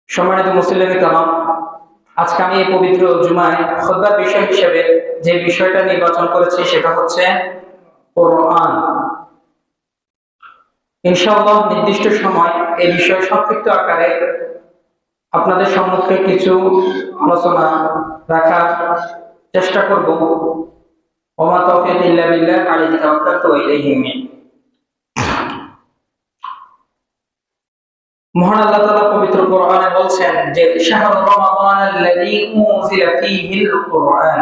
সম্মানিত মুসলিম কালাম, আজকে আমি এই পবিত্র জুমায় খুতবার বিষয় হিসেবে যে বিষয়টা নির্বাচন করেছি সেটা হচ্ছে কোরআন। ইনশাআল্লাহ নির্দিষ্ট সময় এই বিষয়ে সংক্ষিপ্ত আকারে আপনাদের সম্মুখে কিছু আলোচনা রাখার চেষ্টা করব। ওমা তাওফীক ইল্লা বিল্লাহ, আলাইহি তাওয়াক্কালতু ওয়া ইলাইহি উনীব। মহান আল্লাহ তাআলা পবিত্র কোরআনে বলছেন যে শাহরু রমাদানাল্লাযী উনজিলা ফীহিল কুরআন,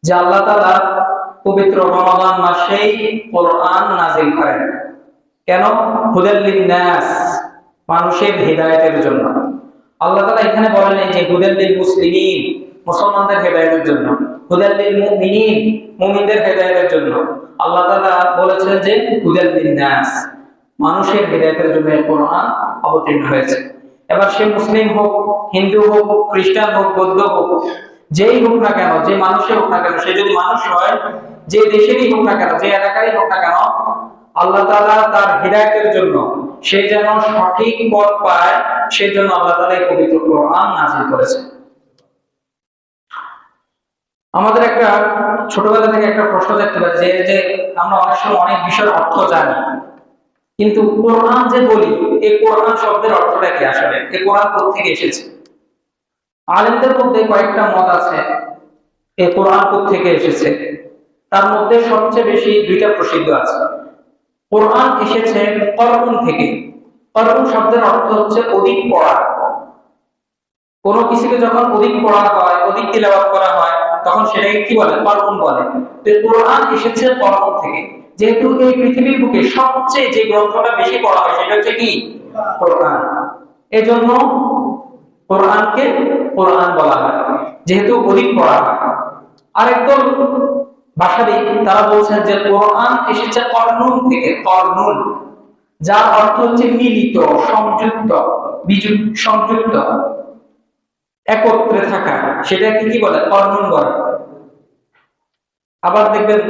যে আল্লাহ তাআলা পবিত্র রমাদান মাসেই কোরআন নাযিল করেন। কেন? হুদাল লিন-নাস, মানুষের হিদায়াতের জন্য। আল্লাহ তাআলা এখানে বলেন এই যে হুদাল লিল মুসলিমিন, মুসলমানদের হিদায়াতের জন্য, হুদাল লিল মুমিনিন, মুমিনদের হিদায়াতের জন্য। আল্লাহ তাআলা বলেছেন যে হুদাল লিন-নাস, মানুষের হিদায়াতের জন্য কোরআন অবতীর্ণ হয়েছে। এবার সে মুসলিম হোক, হিন্দু হোক, খ্রিস্টান হোক, বৌদ্ধ হোক, যেই হোক না কেন, যে মানুষই হোক না কেন, সে যদি মানুষ হয়, যে দেশেরই হোক না কেন, যে এলাকারই হোক না কেন, আল্লাহ তাআলা তার হিদায়াতের জন্য, সে যেন সঠিক পথ পায়, সেজন্য আল্লাহ তাআলা এই পবিত্র কোরআন নাযিল করেছে। আমাদের একটা ছোটবেলা থেকে একটা প্রশ্ন দেখতে পাই যে আমরা অনেক সময় অনেক বিষয়ের অর্থ জানি, কিন্তু কোরআন যে বলি, এই কোরআন শব্দের অর্থটা কি আসলে, এই কোরআন কোথা থেকে এসেছে? আলেমদের মধ্যে কয়েকটা মত আছে এই কোরআন কোথা থেকে এসেছে। তার মধ্যে সবচেয়ে বেশি দুইটা প্রসিদ্ধ আছে। কোরআন এসেছে করুন থেকে। করুন শব্দের অর্থ হচ্ছে অধিক পড়া। কোনো কিছুকে যখন অধিক পড়া হয়, অধিক তিলাওয়াত করা হয়, তখন সেটাকে কি বলে? করুন বলে। তো কোরআন এসেছে করুন থেকে। যেহেতু এই পৃথিবীর বুকে সবচেয়ে যে গ্রন্থটা বেশি পড়া হয় সেটা হচ্ছে কি? কোরআন। এজন্য কোরআনকে কোরআন বলা হয়, যেহেতু অধিক পড়া হয়। আরেকদল ভাষাবিদ তারা বলছেন যে কোরআন এসেছে কর্নুন থেকে। কর্নুন, যার অর্থ হচ্ছে মিলিত, সংযুক্ত, সংযুক্ত, একত্রে থাকা, সেটাকে কি বলে? কর্নুন বলে। আবার দেখবেন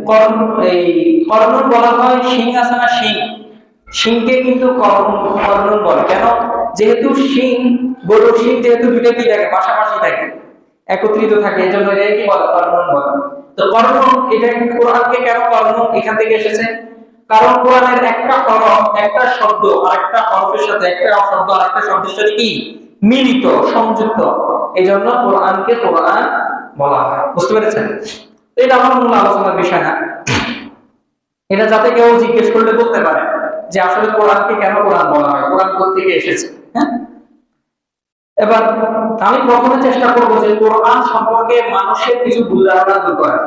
কর্নুন বলা হয় সিং আছে না, সিংকে কিন্তু কর্নুন বলে। কেন? যেহেতু গরুর সিং যেহেতু দুইটা কি থাকে, পাশাপাশি থাকে, একত্রিত থাকে, এই জন্য এটাকে কি বলে? কর্নুন বলে। তো কর্নুন, এটা কোরআনকে কেন কর্নুন এখান থেকে এসেছে? কারণ কোরআনের একটা হরফ, একটা শব্দ আরেকটা হরফের সাথে, একটা শব্দ আরেকটা শব্দের সাথে কি মিলিত, সংযুক্ত, এই জন্য কোরআনকে কোরআন বলা হয়। বুঝতে পেরেছেন? এটা আমার মূল আলোচনার বিষয় না। এটা যাতে কেউ জিজ্ঞেস করলে বলতে পারে যে আসলে কোরআনকে কেন কোরআন বলা হয়, কোরআন কোথা থেকে এসেছে। হ্যাঁ, এবার আমি প্রথমে চেষ্টা করব যে কোরআন সম্পর্কে মানুষের কিছু ভুল ধারণা দূর করার।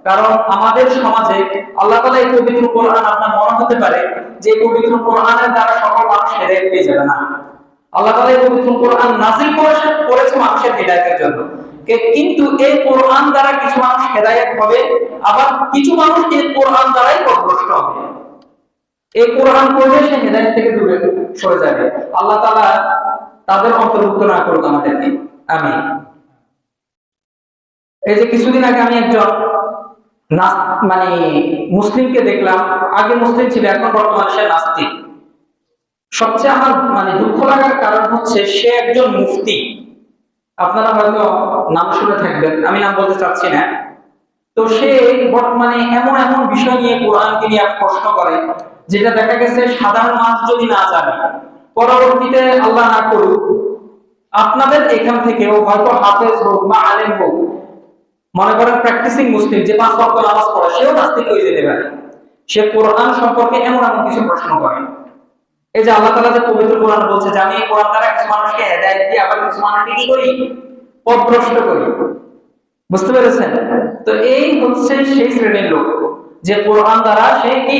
কারণ আমাদের সমাজে আল্লাহ তাআলা এই পবিত্র কোরআন, আপনার মনে হতে পারে যে পবিত্র কোরআনের দ্বারা সকল মানুষ হেদায়েত পেয়ে যাবে না। আল্লাহ তাআলা এই পবিত্র কোরআন নাযিল করেছে মানুষের হেদায়েতের জন্য। কিন্তু এই কোরআন দ্বারা কিছু মানুষ হেদায়েত হবে, আবার কিছু মানুষ এই কোরআন দ্বারাই পথভ্রষ্ট হবে। এই কোরআন পড়লে সে হেদায়েত থেকে দূরে সরে যাবে। আল্লাহ তাআলা তাদের অন্তর্ভুক্ত না করুক আমাদেরকে, আমিন। এই যে কিছুদিন আগে আমি একজন মুসলিমকে দেখলাম, আগে মুসলিম ছিল, এখন বর্তমানে সে নাস্তিক। সবচেয়ে আমার দুঃখ লাগার কারণ হচ্ছে সে একজন মুফতি। আপনারা হয়তো নাম শুনে থাকবেন, আমি নাম বলতে চাচ্ছি না। তো সে বর্তমানে এমন এমন বিষয় নিয়ে কোরআনকে নিয়ে প্রশ্ন করে, যেটা দেখা গেছে সাধারণ মানুষ যদি না জানে, পরবর্তীতে আল্লাহ না করুক আপনাদের এখান থেকেও হয়তো হাফেজ হোক বা আলেম হোক, মনে করেন প্র্যাকটিসিং মুসলিম যে 5 ওয়াক্ত নামাজ পড়ে, সেও নাস্তিক হয়ে যেতে পারে। সে কোরআন সম্পর্কে এমন এমন কিছু প্রশ্ন করে। এই যে আল্লাহ তাআলা যে পবিত্র কোরআন বলছে যে আমি এই কোরআন দ্বারা কিছু মানুষকে হেদায়েত দিই, আবার কিছু মানুষকে কি করি? পথভ্রষ্ট করি। বুঝতে পেরেছেন? তো এই হচ্ছে সেই শ্রেণীর লোক যে কোরআন দ্বারা সে কি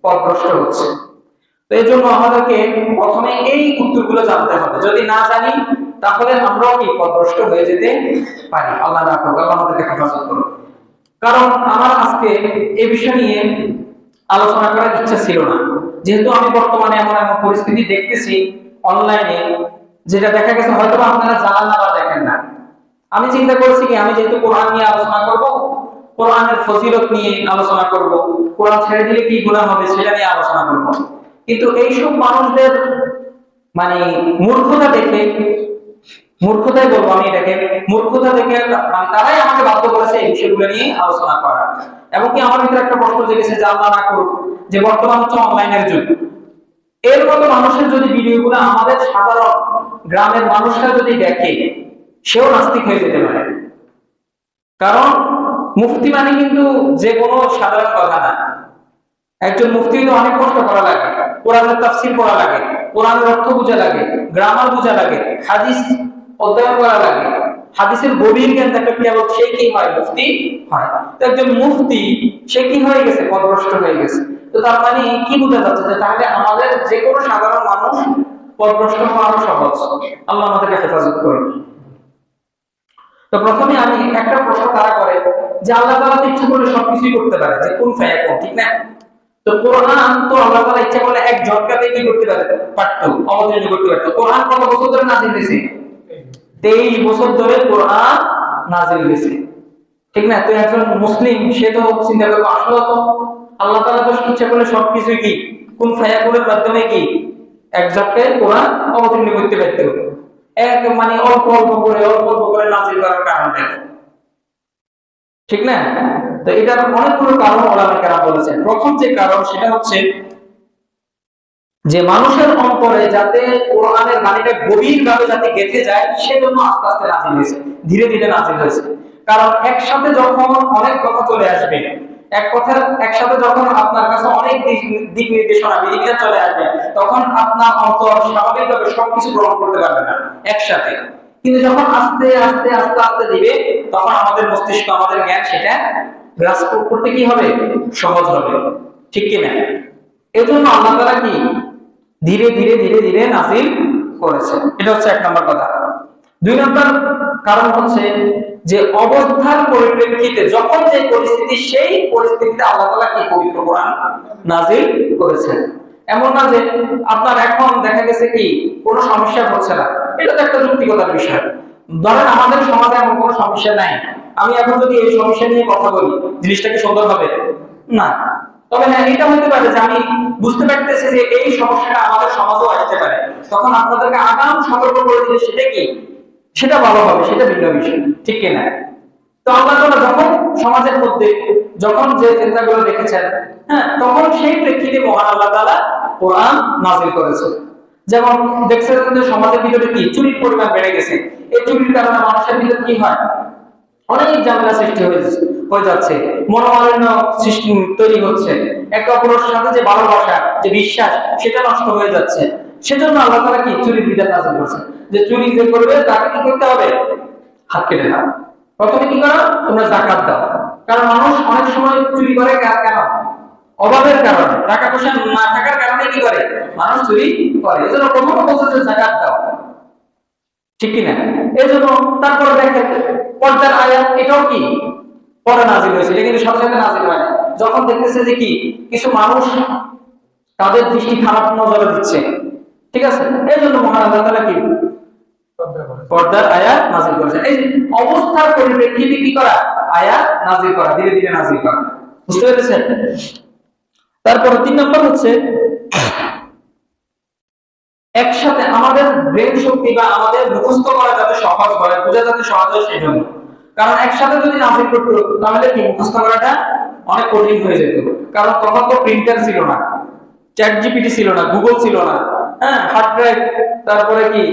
পথভ্রষ্ট হচ্ছে। তো এই জন্য আমাদেরকে প্রথমে এই উত্তরগুলো জানতে হবে। যদি না জানি তাহলে আমরাও কি পথভ্রষ্ট হয়ে যেতে পারি। আল্লাহ না করুক, আল্লাহ আমাদেরকে হেফাজত করুক। কারণ আমার আজকে এই বিষয় নিয়ে আলোচনা করার ইচ্ছা ছিল না, যেহেতু আমি বর্তমানে এমন এমন পরিস্থিতি দেখতেছি অনলাইনে, যেটা দেখা গেছে হয়তো আপনারা জানান না বা দেখেন না। আমি চিন্তা করছি কি, আমি যেহেতু কোরআন নিয়ে আলোচনা করব, কোরআনের ফজিলত নিয়ে আলোচনা করব, কোরআন ছেড়ে দিলে কি গুনাহ হবে সেটা নিয়ে আলোচনা করব। কিন্তু এইসব মানুষদের মানে মূর্খতা দেখে, মূর্খতাই বলবো আমি এটাকে, মূর্খতা দেখে মানে তারাই আমাকে বাধ্য করেছে এই বিষয়গুলো নিয়ে আলোচনা করার। এবং কি আমার ভিতরে একটা প্রশ্ন জেগেছে যে আল্লাহ না করুক যে বর্তমান হচ্ছে অনলাইনের যুগ, এর মতো মানুষের যদি ভিডিওগুলো আমাদের সাধারণ গ্রামের মানুষরা যদি দেখে, সেও নাস্তিক হয়ে যেতে পারে। কারণ মুফতি মানে কিন্তু যে কোনো সাধারণ কথা না। একজন মুফতি তো অনেক কষ্ট করা লাগে, কোরআনের তাফসীর পড়া লাগে, কোরআনের অর্থ বোঝা লাগে, গ্রামার বোঝা লাগে, হাদিস অধ্যয়ন করা লাগে, হাদিসের গভীর জ্ঞান থাকলে কেবল সে কি হয়, মুফতি হয়। তো একজন মুফতি সে কি হয়ে গেছে, পথভ্রষ্ট হয়ে গেছে। তো তার মানে কি বোঝা যাচ্ছে যে তাহলে আমাদের যে কোনো সাধারণ মানুষ পথভ্রষ্ট হওয়া সহজ। আল্লাহ আমাদেরকে হেফাজত করুন। তো প্রথমে আমি একটা প্রশ্ন তারা করে যে আল্লাহ তাআলা তো ইচ্ছা করলে সবকিছুই করতে পারে, যে কোন ফায়াকুন, ঠিক না? তো কোরআন তো আল্লাহ তাআলা ইচ্ছা করলে এক ঝটকাতে কি করতে পারে, পারতো, অবতীর্ণ করতে পারতো। কোরআন কত বছর ধরে নাযিল হয়েছে? 23 বছর ধরে কোরআন নাযিল হয়েছে, ঠিক না? তো একজন মুসলিম সে তো চিন্তা করবে আসলে তো আল্লাহ তাআলা তো ইচ্ছা করলে সবকিছুই কি কোন ফায়াকুনের মাধ্যমে কি এক ঝটকায় কোরআন অবতীর্ণ করতে পারতো। এক মানে অল্প অল্প করে নাযিল করার কারণটা কি, ঠিক না? তো এটার অনেকগুলো কারণ ওলামায়ে কেরাম বলেছেন। প্রথম যে কারণ সেটা হচ্ছে যে মানুষের অন্তরে যাতে কোরআনের বাণীটা গভীরভাবে যাতে গেঁথে যায়, সেজন্য আস্তে আস্তে নাযিল হয়েছে, ধীরে ধীরে নাযিল হয়েছে। কারণ একসাথে যখন অনেক কথা চলে আসবে, এক কথা একসাথে যখন আপনার কাছে অনেক দিক নির্দেশনা বিধিবিধান চলে আসবে, তখন আপনার অন্তর স্বাভাবিকভাবে সবকিছু গ্রহণ করতে পারবে না একসাথে। কিন্তু যখন আস্তে আস্তে আস্তে আস্তে দিবে, তখন আমাদের মস্তিষ্ক, আমাদের জ্ঞান সেটা গ্রাস করতে কি হবে, সহজ হবে, ঠিক কি না? এজন্য আল্লাহ তাআলা কি ধীরে ধীরে ধীরে ধীরে নাযিল করেছে। এটা হচ্ছে এক নম্বর কথা। দুই নম্বর কারণ হচ্ছে যে অবস্থার পরিপ্রেক্ষিতে যখন যে পরিস্থিতি, সেই পরিস্থিতিতে আল্লাহ তাআলা কি পবিত্র কোরআন নাযিল করেছেন। এমন না যে আপনার এখন দেখা গেছে কি কোনো সমস্যা হচ্ছে না, এটা তো একটা যুক্তিগত বিষয়। ধরেন আমাদের সমাজে এমন কোনো সমস্যা নাই, আমি এখন যদি এই সমস্যা নিয়ে কথা বলি, জিনিসটা কি সুন্দর হবে? না। তবে হ্যাঁ, এটা হতে পারে যে আমি বুঝতে পারতেছি যে এই সমস্যাটা আমাদের সমাজেও আসতে পারে, তখন আপনাদেরকে আগাম সতর্ক করে দিলে সেটা কি, সেটা ভালো হবে, সেটা ভিন্ন বিষয়, ঠিক কিনা? তো আল্লাহ তাআলা যখন সমাজের মধ্যে যখন যে চিন্তাগুলো দেখেছেন, হ্যাঁ, তখন সেই প্রেক্ষিতে মহান আল্লাহ তাআলা কোরআন নাযিল করেছেন। যেমন দেখছেন যে সমাজের ভিতরে কি চুরির পরিমাণ বেড়ে গেছে, এই চুরির কারণে মানুষের ভিতরে কি হয়, অনেক ঝামেলা সৃষ্টি হয়ে যাচ্ছে, মনোমালিন্য সৃষ্টি তৈরি হচ্ছে, একে অপরের সাথে যে ভালোবাসা, যে বিশ্বাস, সেটা নষ্ট হয়ে যাচ্ছে। সেজন্য আল্লাহ তাআলা কি চুরির বিধান নাযিল করেছেন, যে চুরি যে করবে তাকে কি করতে হবে, হাত কেটে দাও। প্রথমে কি করো, তোমরা যাকাত দাও। কারণ মানুষ অনেক সময় চুরি করে কেন, অভাবের কারণে, টাকা পয়সা না থাকার কারণে কি করে মানুষ চুরি করে। এজন্য প্রথমে বলছে যে যাকাত দাও, ঠিক কিনা? এই জন্য তারপরে দেখেন পর্দার আয়াত, এটাও কি পরে নাযিল হয়েছে, এটা কিন্তু সাথে সাথে নাযিল হয় না। যখন দেখতেছে যে কি কিছু মানুষ তাদের দৃষ্টি খারাপ নজরে দিচ্ছে, ঠিক আছে, এই জন্য মহান আল্লাহ তাআলা কি পর্দার আয়াত নাযিল করেছেন। এই অবস্থার পরিপ্রেক্ষিতে কি করা, আয়াত নাযিল করা, ধীরে ধীরে নাযিল করা, বুঝতে পেরেছেন? তারপর 3 নম্বর হচ্ছে একসাথে আমাদের ব্রেন শক্তি বা আমাদের মুখস্থ করা যাতে সহজ হয়, বোঝা যাতে সহজ হয়, সেই জন্য। কারণ একসাথে যদি নাযিল করতে তাহলে কি মুখস্থ করাটা অনেক কঠিন হয়ে যেত। কারণ তখন তো প্রিন্টার ছিল না, চ্যাট জিপিটি ছিল না, গুগল ছিল না, হ্যাঁ, হার্ড ড্রাইভ, তারপরে কি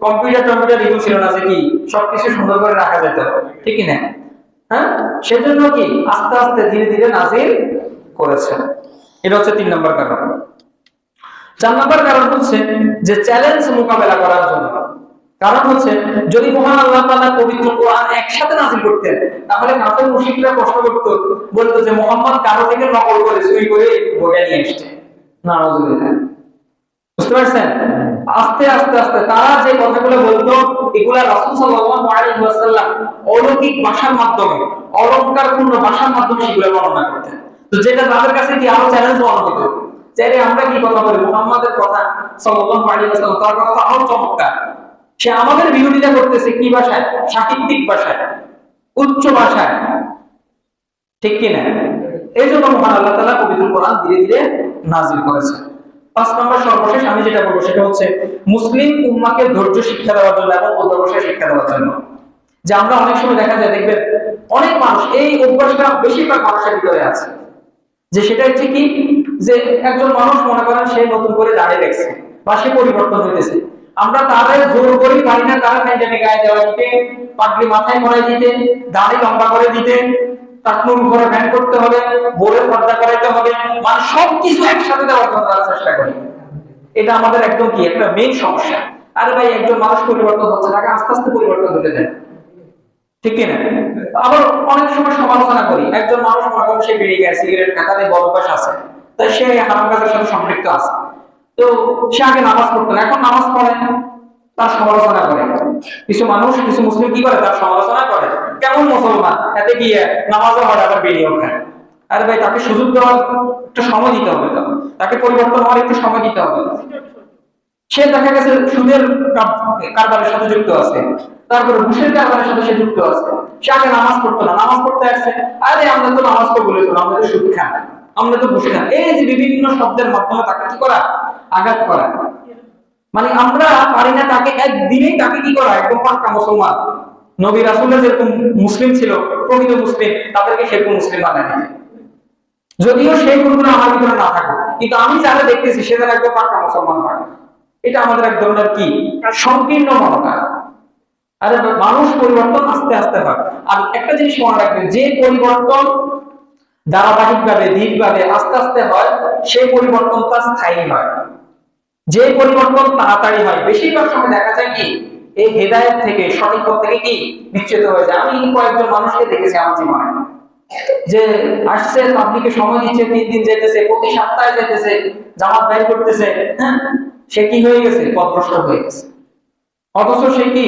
কম্পিউটার এগুলো ছিল না যে কি সবকিছু সুন্দর করে রাখা যেত, ঠিক না? হ্যাঁ, সেজন্য কি আস্তে আস্তে ধীরে ধীরে নাযিল করেছে। এটা হচ্ছে 3 নম্বর কারণ। 4 নম্বর কারণ হচ্ছে যে চ্যালেঞ্জ মোকাবেলা করার জন্য। কারণ হচ্ছে যদি মহান আল্লাহ তাআলা পবিত্র কোরআন একসাথে নাযিল করতেন, তাহলে কাফের মুশরিকরা প্রশ্ন করতো, বলতো যে মুহাম্মদ কারো থেকে নকল করে চুরি করে বলে নিয়ে আসছে, নাউযুবিল্লাহ। বুঝতে পারছেন? আস্তে আস্তে আস্তে তারা যে কথাগুলো বলতো, এগুলা রাসূল সাল্লাল্লাহু আলাইহি ওয়াসাল্লাম অলৌকিক ভাষার মাধ্যমে, অলংকারপূর্ণ ভাষার মাধ্যমে সেগুলো বর্ণনা করতেন। তো যেটা তাদের কাছে কি আরো চ্যালেঞ্জ মনে হতো, যে আমরা কি কথা বলি, মুহাম্মাদের কথা সাল্লাল্লাহু আলাইহি ওয়াসাল্লাম তার কথা আরো চমৎকার, সে আমাদের বিরোধিতা করতেছে কি ভাষায়, সাহিত্যিক ভাষায়, উচ্চ ভাষায়, ঠিক কিনা? এই জন্য মহান আল্লাহ তাআলা পবিত্র কোরআন ধীরে ধীরে নাযিল করেছেন। 5 নম্বর সর্বশেষ আমি যেটা বলবো সেটা হচ্ছে মুসলিম উম্মাহকে ধৈর্য শিক্ষা দেওয়ার জন্য এবং অধ্যবসায় শিক্ষা দেওয়ার জন্য। যে আমরা অনেক সময় দেখা যায়, দেখবেন অনেক মানুষ এই অভ্যাসটা বেশিরভাগ মানুষের ভিতরে আছে, যে সেটা হচ্ছে কি, যে একজন মানুষ মনে করেন সে নতুন করে দাঁড়িয়ে দেখছে বা সে পরিবর্তন হইতেছে, আমরা তাদের জোর করি পারি না, তারা পাঞ্জাবি গায়ে দেওয়া দিতে, পাগড়ি মাথায় করাই দিতে, দাড়ি লম্বা করে দিতে, টাকনুর উপরে ব্যান করতে হবে, বোরে পর্দা করাইতে হবে, মানে সবকিছু একসাথে দেওয়ার জন্য তারা চেষ্টা করে। এটা আমাদের একদম কি একটা মেইন সমস্যা। আরে ভাই, একজন মানুষ পরিবর্তন হচ্ছে, তাকে আস্তে আস্তে পরিবর্তন হতে দেন, ঠিক কিনা? আবার অনেক সময় সমালোচনা করি, একজন মানুষ মনে করেন সে বিড়ি খায়, সিগারেট খায়, তাদের বদ অভ্যাস আছে, তাই সে হারাম কাজের সাথে সম্পৃক্ত আছে। তো সে আগে নামাজ পড়তো না, এখন নামাজ পড়ে, তার সমালোচনা করে। কিছু মানুষ, কিছু মুসলিম কি করে, তার সমালোচনা করে, কেমন মুসলমান, এতে কি নামাজও হয় আবার বিড়িও খায়। আরে ভাই, তাকে সুযোগ দেওয়ার একটু সময় দিতে হবে, তো তাকে পরিবর্তন হওয়ার একটু সময় দিতে হবে। সে দেখা গেছে সুদের কারবারের সাথে যুক্ত আছে, তারপরে ঘুষের কারবারের সাথে সে যুক্ত আছে। সে আগে নামাজ পড়তো না, নামাজ পড়তে আসছে, আরে আমরা তো নামাজ তো বলে, আমরা তো সুদ খান, আমরা তো ঘুষ খান, এই যে বিভিন্ন শব্দের মাধ্যমে তাকে কি করা, আঘাত করা। মানে আমরা পারি না তাকে একদিনেই তাকে কি করা একদম পাক্কা মুসলমান, নবী রাসূলের যেরকম মুসলিম ছিল, প্রকৃত মুসলিম, তাদেরকে সেরকম মুসলিম বানায় দিতে। যদিও সেই গুণগুলো আমার ভিতরে না থাকে, কিন্তু আমি যারা দেখতেছি সে যেন একদম পাক্কা মুসলমান হয়। এটা আমাদের এক ধরনের কি সংকীর্ণ মনতা। আরে মানুষ পরিবর্তন আস্তে আস্তে হয়। আর একটা জিনিস মনে রাখবেন, যে পরিবর্তন ধারাবাহিক ভাবে, দীর্ঘভাবে, আস্তে আস্তে হয়, সেই পরিবর্তনটা স্থায়ী হয়। যে পরিবর্তন তাড়াতাড়ি হয়, বেশিরভাগ সময় দেখা যায় কি এই হেদায়েত থেকে, সঠিক পথ থেকে কি বিচ্যুত হয়ে যায়। আমি কয়েকজন মানুষকে দেখেছি আমার জীবনে, যে আসছে তাবলীগে সময় দিচ্ছে, 3 দিন যেতেছে, প্রতি সপ্তাহে যেতেছে, জামাত বাইর করতেছে, হ্যাঁ, সে কি হয়ে গেছে, পথভ্রষ্ট হয়ে গেছে। অথচ সে কি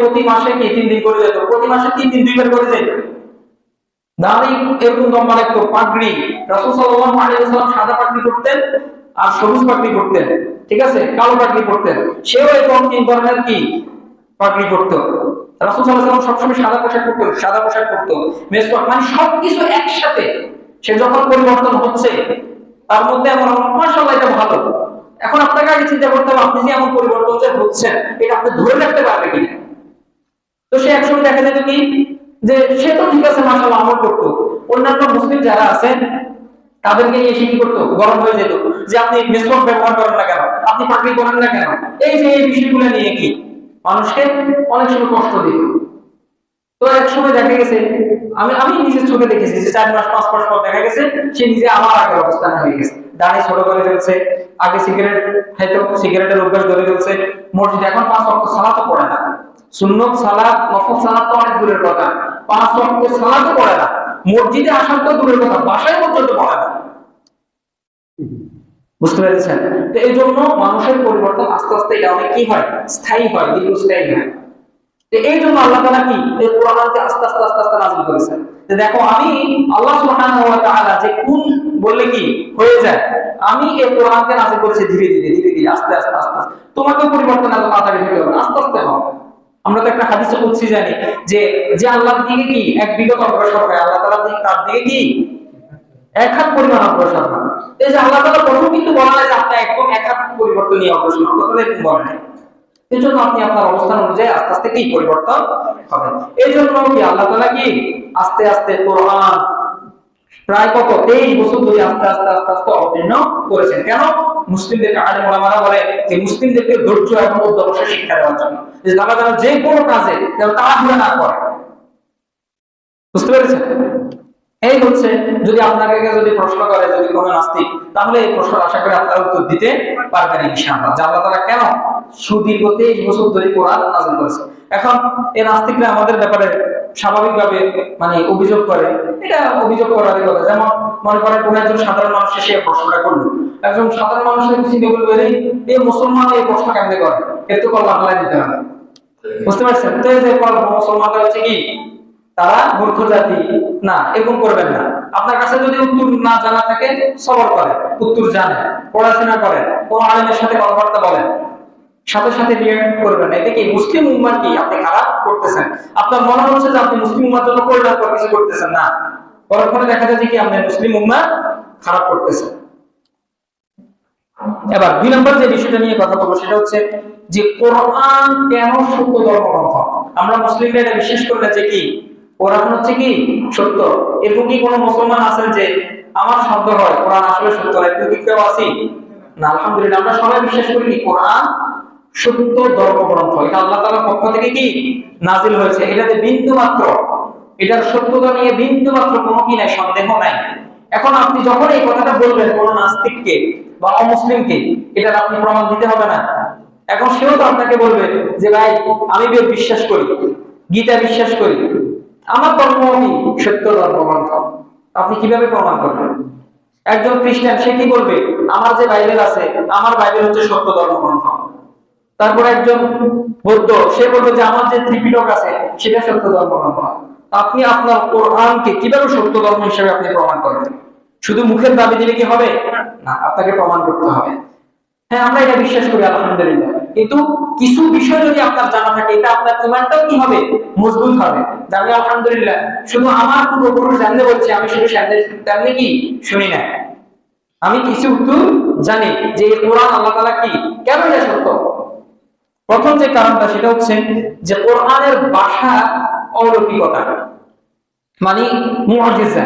প্রতি মাসে কি 3 দিন করে যেত, প্রতি মাসে 3 দিন 2 বার করে যেত, দাড়ি এরকম লম্বা রাখতো, পাগড়ি, রাসূল সাল্লাল্লাহু আলাইহি ওয়াসাল্লাম সাদা পাগড়ি পরতেন আর সবুজ পাগড়ি পরতেন, ঠিক আছে, কালো পাগড়ি পরতেন, সেও এরকম 3 ধরনের কি পাগড়ি পরতো। রাসূল সাল্লাল্লাহু আলাইহি ওয়াসাল্লাম সবসময় সাদা পোশাক পরতেন, সাদা পোশাক পরতো, মেসওয়াক, মানে সবকিছু একসাথে। সে যখন পরিবর্তন হচ্ছে, তার মধ্যে এমন মাশাআল্লাহ এটা ভালো। এখন আপনাকে আগে চিন্তা করতে হবে, আপনি যে এমন পরিবর্তন যে হচ্ছে, এটা আপনি ধরে রাখতে পারবে কিনা। তো সে একসময় দেখা যেত কি, যে সে তো ঠিক আছে মাশাআল্লাহ আমল করতো, অন্যান্য মুসলিম যারা আছেন তাদেরকে নিয়ে সে কি করতো, গরম হয়ে যেত, যে আপনি মিসওয়াক ব্যবহার করেন না কেন, আপনি পাগড়ি পরেন না কেন, এই যে এই বিষয়গুলো নিয়ে কি মানুষকে অনেক সময় কষ্ট দিত। তো এক সময় দেখা গেছে, আমি নিজের চোখে দেখেছি, যে 4 মাস 5 মাস পর দেখা গেছে সে নিজে আমার আগের অবস্থান হয়ে গেছে, দাড়ি ছোট করে ফেলছে, আগে সিগারেট খাইতো, সিগারেটের অভ্যাস ধরে ফেলছে, মসজিদে এখন 5 ওয়াক্ত সালাতও পড়ে না, সুন্নত সালাত, নফল সালাত তো অনেক দূরের কথা, 5 ওয়াক্ত সালাতও পড়ে না, মসজিদে আসার তো দূরের কথা, বাসায় পর্যন্ত পড়ে না। বুঝতে পেরেছেন? তো এই জন্য মানুষের পরিবর্তন আস্তে আস্তে এটা অনেক কি হয়, স্থায়ী হয়, দীর্ঘস্থায়ী হয়। তো এই জন্য আল্লাহ তাআলা কি এই কোরআনকে আস্তে আস্তে আস্তে আস্তে নাযিল করেছেন, যে দেখো আমি আল্লাহ সুবহানাহু ওয়া তাআলা যে কোন বললে কি হয়ে যায়, আমি এই কোরআনকে নাযিল করেছি ধীরে ধীরে ধীরে ধীরে, আস্তে আস্তে আস্তে আস্তে। তোমাকে পরিবর্তন এত তাড়াতাড়ি হতে হবে না, আস্তে আস্তে হবে। আমরা তো একটা হাদিসে কুদসি জানি, যে যে আল্লাহর দিকে কি এক বিগত অগ্রসর হয়, আল্লাহ তাআলার দিকে তার দিকে কি 1 হাত পরিমাণ অগ্রসর হয়। এই যে আল্লাহ তাআলা প্রথম কিন্তু বলা যায় যে আপনি একদম 1 হাত পরিবর্তন নিয়ে অগ্রসর হন, কথা এরকম বলা নাই। এই জন্য আপনি আপনার অবস্থান অনুযায়ী আস্তে আস্তে কি পরিবর্তন হবে। এই জন্য কি আল্লাহ তাআলা কি আস্তে আস্তে কোরআন প্রায় কত 23 বছর ধরে আস্তে আস্তে আস্তে আস্তে অবতীর্ণ করেছেন। কেন? মুসলিমদেরকে, আলেম ওলামারা বলে যে মুসলিমদেরকে ধৈর্য এবং অধ্যবসায় শিক্ষা দেওয়ার জন্য, যে তারা যেন যে কোনো কাজে যেন তাড়াহুড়া না করে। বুঝতে পেরেছেন? এই হচ্ছে, যদি আপনাকে যদি প্রশ্ন করে, যদি কোনো নাস্তিক, তাহলে এই প্রশ্ন আশা করি আপনারা উত্তর দিতে পারবেন ইনশাআল্লাহ, যে আল্লাহ তাআলা কেন সুদীর্ঘ 23 বছর ধরে কোরআন নাযিল করেছে। এখন এই নাস্তিকরা আমাদের ব্যাপারে স্বাভাবিকভাবে মানে অভিযোগ করে, এটা অভিযোগ করারই কথা। যেমন মনে করেন কোন একজন সাধারণ মানুষ এসে প্রশ্নটা করলো, একজন সাধারণ মানুষের চিন্তা করবে, এই মুসলমান এই প্রশ্ন কেমনে করে, এর তো কল্লা ফেলাই দিতে হবে। বুঝতে পারছেন? তো এই যে মুসলমানরা হচ্ছে কি তারা মূর্খ জাতি, না এরকম করবেন না। আপনার কাছে যদি উত্তর না জানা থাকে, সবর করে উত্তর জানে, পড়াশোনা করেন, কোন আলেমের সাথে কথাবার্তা বলেন, সাথে সাথে রিঅ্যাক্ট করবেন। এতে কি মুসলিম উম্মাহ কি আপনি খারাপ করতেছেন? আপনার মনে হচ্ছে যে আপনি মুসলিম উম্মার জন্য কল্যাণকর কিছু করতেছেন, না, পরক্ষণে দেখা যায় যে কি আপনি মুসলিম উম্মাহ খারাপ করতেছেন। এবার 2 নম্বর যে বিষয়টা নিয়ে কথা বলবো সেটা হচ্ছে যে কোরআন কেন সত্য ধর্মগ্রন্থ। আমরা মুসলিমরা এটা বিশ্বাস করি না যে কি কোরআন হচ্ছে কি সত্য। এরকম কি কোনো মুসলমান আছেন যে আমার শব্দ হয় কোরআন আসলে সত্য না, এরকম কি কেউ আছে? না, আলহামদুলিল্লাহ আমরা সবাই বিশ্বাস করি কি কোরআন সত্য ধর্মগ্রন্থ। এটা আল্লাহ তাআলার পক্ষ থেকে কি নাজিল হয়েছে। এটাতে বিন্দু মাত্র, এটার সত্যতা নিয়ে বিন্দু মাত্র কোনো কি নাই, সন্দেহ নাই। এখন আপনি যখন এই কথাটা বলবেন কোন নাস্তিককে বা অমুসলিমকে, এটার আপনি প্রমাণ দিতে হবে না। এখন সেও তো আপনাকে বলবে যে ভাই আমি বেদ বিশ্বাস করি, গীতা বিশ্বাস করি, আমার ধর্ম কি সত্য ধর্মগ্রন্থ। আপনি কিভাবে প্রমাণ করবেন? একজন খ্রিস্টান সে কি বলবে আমার যে বাইবেল আছে, আমার বাইবেল হচ্ছে সত্য ধর্মগ্রন্থ। তারপর একজন বৌদ্ধ সে বলবে যে আমার যে ত্রিপিটক আছে সেটা সত্য ধর্মগ্রন্থ। আপনি আপনার কোরআনকে কিভাবে সত্য ধর্ম হিসেবে আপনি প্রমাণ করবেন? শুধু মুখের দাবি দিলে কি হবে? না, আপনাকে প্রমাণ করতে হবে। হ্যাঁ, আমরা এটা বিশ্বাস করি আলহামদুলিল্লাহ, কিন্তু কিছু বিষয় যদি আপনার জানা থাকে এটা আপনার ইমানটাও কি হবে, মজবুত হবে। যে আমি আলহামদুলিল্লাহ শুধু আমার পূর্বপুরুষ জানতে বলছি, আমি শুধু তেমনি কি শুনি না, আমি কিছু একটু জানি যে এই কোরআন আল্লাহ তাআলা কি কেন এটা সত্য। প্রথম যে কারণটা সেটা হচ্ছে যে কোরআনের ভাষা অলৌকিকতা, মানে মুআজিজা।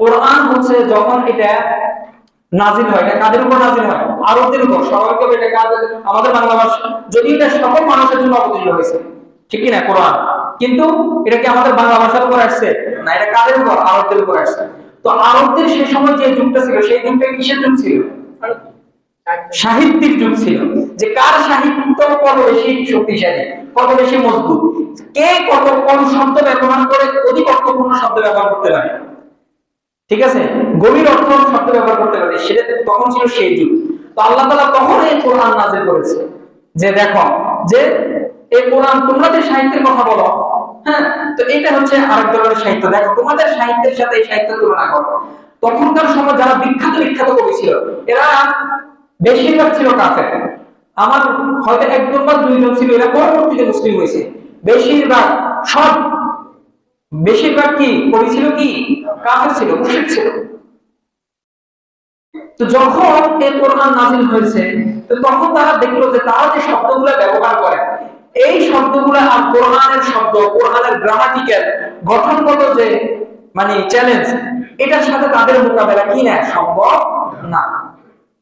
কোরআন হচ্ছে যখন এটা নাজিল হয়, এটা কাদের উপর নাজিল হয়? আরবদের উপর। স্বাভাবিকভাবে এটা আমাদের বাংলা ভাষা, যদি এটা সকল মানুষের জন্য অবতীর্ণ হয়েছে, ঠিক কি না কোরআন, কিন্তু এটা কি আমাদের বাংলা ভাষার উপর আসছে না, এটা কাদের উপর? আরবদের উপর আসছে। তো আরবদের সেই সময় যে যুগটা ছিল সেই যুগটা কিসের যুগ ছিল? সাহিত্যিক যুগ ছিল। যে কার সাহিত্য কত বেশি শক্তিশালী, কত বেশি মজবুত, কে কত কম শব্দ ব্যবহার করে অধিক অর্থপূর্ণ শব্দ ব্যবহার করতে পারে, ঠিক আছে, গভীর অর্থ শব্দ ব্যবহার করতে পারে, সেটা তখন ছিল সেই যুগ। তো আল্লাহ তাআলা তখন এই কোরআন নাযিল করেছে যে দেখো যে এই কোরআন তোমরা যে সাহিত্যের কথা বলো, হ্যাঁ, তো এটা হচ্ছে আরেক ধরনের সাহিত্য, দেখো তোমাদের সাহিত্যের সাথে এই সাহিত্যের তুলনা করো। তখনকার সময় যারা বিখ্যাত বিখ্যাত কবি ছিল এরা বেশিরভাগ ছিল কাফের। আমার হয়তো একজন বা দুইজন ছিল এরা পরবর্তীতে মুসলিম হয়েছে। বেশিরভাগ সব বেশিরভাগ কি কবি ছিল কি কাফের ছিল, মুশরিক ছিল। তো যখন এই কোরআন নাযিল হয়েছে তো তখন তারা দেখলো যে তারা যে শব্দগুলো ব্যবহার করে এই শব্দগুলো আর কোরআনের শব্দ, কোরআনের গ্রামাটিক্যাল গঠনগত যে মানে চ্যালেঞ্জ, এটার সাথে তাদের মোকাবেলা কি না সম্ভব না।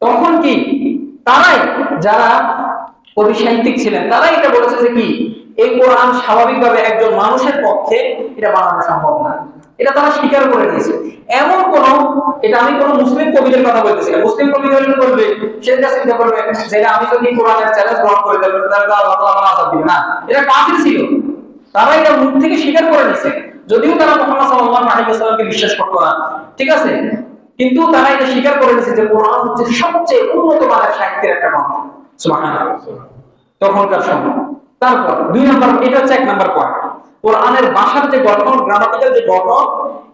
তখন কি তারাই, যারা কবি সাহিত্যিক ছিলেন, তারাই এটা বলেছে যে কি এই কোরআন স্বাভাবিকভাবে একজন মানুষের পক্ষে এটা বানানো সম্ভব না। এটা তারা স্বীকার করে নিয়েছে। এমন কোন, এটা আমি কোন মুসলিম কবিদের কথা বলতেছি না, মুসলিম কবিদের বলবে সেটা চিন্তা করবে যে আমি যদি কোরআনের চ্যালেঞ্জ গ্রহণ করে দেব তাহলে আল্লাহ তাআলা আমার আযাব দিবে না, এটা কাফির ছিল। তারা এটা মুখ থেকে স্বীকার করে নিয়েছে, যদিও তারা মুহাম্মদ সাল্লাল্লাহু আলাইহি ওয়াসাল্লামকে বিশ্বাস করতো না, ঠিক আছে, কিন্তু তারা এটা স্বীকার করে নিয়েছে যে কোরআন হচ্ছে সবচেয়ে উন্নত মানের সাহিত্যের একটা গ্রন্থ। সুবহানাল্লাহ, তখনকার সময়। তারপর 2 নম্বর, এটা হচ্ছে 1 নম্বর পয়েন্ট, কোরআনের ভাষার যে গঠন, গ্রামাটিক্যাল যে গঠন,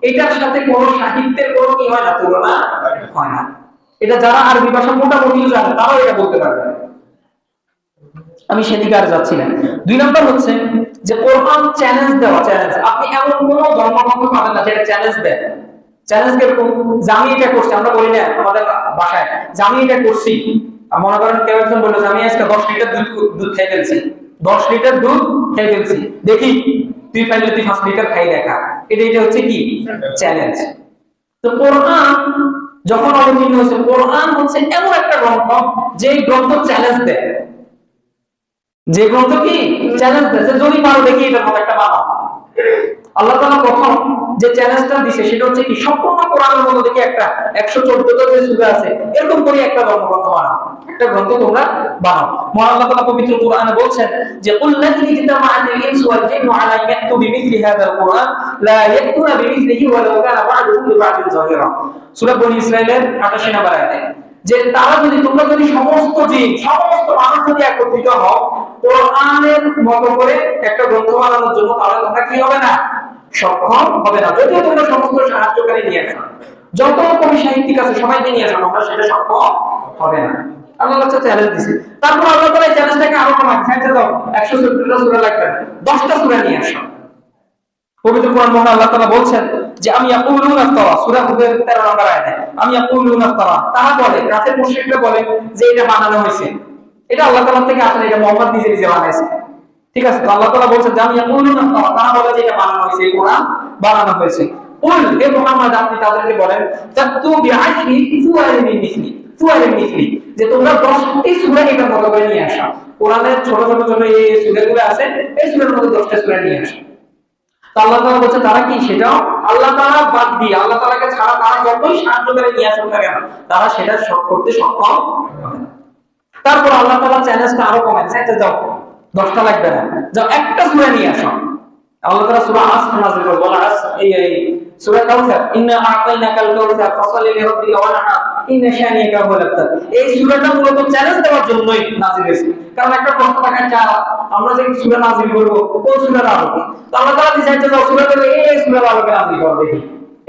এটার সাথে কোন সাহিত্যের কোনো কি হয় না, তুলনা হয় না। এটা যারা আরবি ভাষা মোটামুটি জানে তারাও এটা বলতে পারবে। আমি সেদিকে আর যাচ্ছি না। 2 নম্বর হচ্ছে যে কোরআন চ্যালেঞ্জ দেওয়া, চ্যালেঞ্জ। আপনি এমন কোন ধর্মগ্রন্থ পাবেন না যেটা চ্যালেঞ্জ দেয়। চ্যালেঞ্জ কিরকম? আমি এটা করছি, আমরা বলি না আমাদের ভাষায় যে আমি এটা করছি। মনে করেন কেউ একজন বললো যে আমি আজকে 10 লিটার দুধ খেয়ে ফেলছি, 10 লিটার দুধ খেয়ে ফেলছি, দেখি তুই পারলে তুই 5 লিটার খাই দেখা। এটা হচ্ছে কি চ্যালেঞ্জ। তো কোরআন যখন অবতীর্ণ হয়েছে, কোরআন হচ্ছে এমন একটা গ্রন্থ যে গ্রন্থ চ্যালেঞ্জ দেয়, যে গ্রন্থ কি চ্যালেঞ্জ দেয় যে যদি পারো দেখি এটার মতো একটা বানাও। আল্লাহ তাআলা প্রথম যে চ্যালেঞ্জটা দিয়েছে সেটা হচ্ছে কি সম্পূর্ণ কোরআনের মধ্যে দেখি একটা 114টা যে সূরা আছে এরকম করে একটা ধর্মগ্রন্থ বানাও, একটা গ্রন্থ তোমরা বানাও। মহান আল্লাহ তাআলা পবিত্র কোরআনে বলছেন যে কুল লাযী ইজতামাআতিল ইনসু ওয়াল জিন্নু আলা ইয়াতু বিমিথলি হাযাল কুরআন লা ইয়াতুনা বিমিথলিহি ওয়ালাউ কানা বা'দুহুম লিবা'দিন যাহিরা। সূরা বনী ইসরাঈলের 88 নম্বর আয়াতে, যে তারা যদি, তোমরা যদি সমস্ত জিন, সমস্ত মানুষ যদি একত্রিত হও কোরআনের মতো করে একটা গ্রন্থ বানানোর জন্য, তাহলে তোমরা কি হবে না, সক্ষম হবে না। যদিও তোমরা সমস্ত সাহায্যকারী নিয়ে আসো, যত কবি সাহিত্যিক আছে সবাইকে নিয়ে আসো, তোমরা সেটা সক্ষম হবে না। আল্লাহ তাআলা চ্যালেঞ্জ দিয়েছে। তারপর আল্লাহ তাআলা এই চ্যালেঞ্জটাকে আরো কমায়, সাইডে দাও, 114টা সূরা লাগবে না, 10টা সূরা নিয়ে আসো। পবিত্র কোরআন মহান আল্লাহ তাআলা বলছেন যে আমি ইয়াকুলুনা ইফতারা, সূরা হুদের 13 নম্বর আয়াতে আমি ইয়াকুলুনা ইফতারা, তারা বলে, কাফের মুশরিকরা বলে যে এটা বানানো হয়েছে, এটা আল্লাহ তাআলা থেকে আসলে, এটা মুহাম্মদ নিজে নিজে বানাইছে। ঠিক আছে, তো আল্লাহ তাআলা বলছেন যে আমি ইয়াকুলুনা ইফতারা, তারা বলে যে এটা বানানো হয়েছে, এই কোরআন বানানো হয়েছে। কুল, হে মুহাম্মদ আপনি তাদেরকে বলেন ফাতু বিআশরি সুওয়ারিন মিসলি, সুওয়ারিন মিসলি, যে তোমরা 10টি সূরা এটার মতো করে নিয়ে আসো। কোরআনের ছোট ছোট ছোট এই সূরাগুলো আছে, এই সূরার মধ্যে 10টা সূরা নিয়ে আসো। আল্লাহ তাআলা বলছে তারা কি, সেটাও আল্লাহ তাআলা বাদ দিয়ে, আল্লাহ তাআলাকে ছাড়া তারা যতই সাহায্য করে নিয়ে আসুক না কেন, তারা সেটা সব করতে সক্ষম হবে না। তারপর আল্লাহ তাআলা চ্যালেঞ্জটা আরো কমায় দিয়েছে, যাও 10টা লাগবে না, যাও একটা সূরা নিয়ে আসো। আল্লাহ তাআলা সূরা আসর নাযিল করে, বলা এই সূরা কাউসার, ইন্না আ'তাইনাকাল কাউসার ফাসাল্লি লিরাব্বিকা ওয়ানহার ইন্না শানিয়াকা হুয়াল আবতার। এই সূরাটা মূলত চ্যালেঞ্জ দেওয়ার জন্যই নাযিল হয়েছে। কারণ একটা প্রশ্ন থাকে, আমরা যে সূরা নাযিল করব কোন সূরার আলোকে, তো আল্লাহ তাআলা ডিসাইড করে সূরাটা এই সূরার আলোকে নাযিল করবে।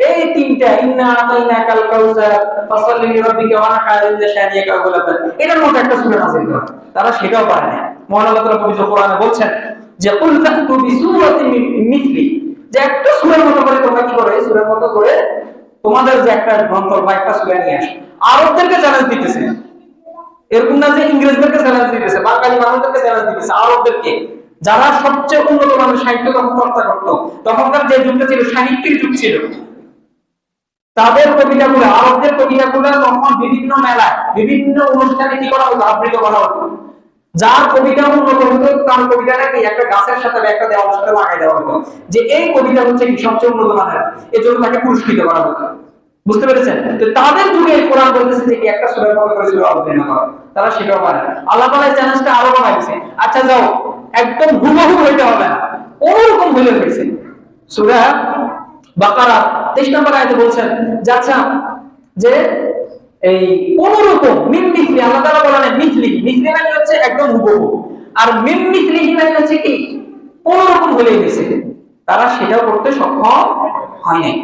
এই তিনটা, ইন্না আ'তাইনাকাল কাউসার ফাসাল্লি লিরাব্বিকা ওয়ানহার ইন্না শানিয়াকা হুয়াল আবতার, এটার মধ্যে একটা সূরা নাযিল করে, তারা সেটাও পারে না। মহান আল্লাহ তাআলা পবিত্র কোরআনে বলছেন যে কুল ফাতু বিসূরাতিন মিসলি, যে একটা সূরার মতো করে তোমরা কি করো, এই সূরার মতো করে তোমাদের যে একটা গ্রন্থ বা একটা সূরা নিয়ে আসো। আরবদেরকে চ্যালেঞ্জ দিতেছে, এরকম না যে ইংরেজদেরকে চ্যালেঞ্জ দিতেছে, বাঙালি মানুষদেরকে চ্যালেঞ্জ দিতেছে, আরবদেরকে, যারা সবচেয়ে উন্নত মানের সাহিত্য তখন চর্চা করতো। তখনকার যে যুগটা ছিল সাহিত্যের যুগ ছিল, তাদের কবিতাগুলো, আরবদের কবিতাগুলো তখন বিভিন্ন মেলায় বিভিন্ন অনুষ্ঠানে কি করা হতো, আবৃত করা হতো। যার কবিতা উন্নত হতো তার কবিতাটাকে একটা গাছের সাথে বা একটা দেওয়ালের সাথে লাগাই দেওয়া হতো, যে এই কবিতা হচ্ছে কি সবচেয়ে উন্নত মানের, এজন্য তাকে পুরস্কৃত করা হতো। বুঝতে পেরেছেন? তো তাদের যুগে এই কোরআন বলতেছে যে একটা সূরার মতো করে সূরা অবতীর্ণ করো, তারা সেটাও পারে। আল্লাহ তাআলা এই চ্যালেঞ্জটা আরো বাড়াইছে, আচ্ছা যাও একদম হুবহু হইতে হবে না, ওরকম হলে হয়েছে। সূরা বাকারা 23 নম্বর আয়াতে বলছেন যে আচ্ছা, যে এই অনুরূপ মিন মিসলি, আল্লাহ তাআলা বলেন মিসলি, মিসলি মানে হচ্ছে একদম হুবহু, আর মিন মিসলি মানে হচ্ছে কি অনুরূপ হলেই গেছে, তারা সেটাও করতে সক্ষম হয় নাই।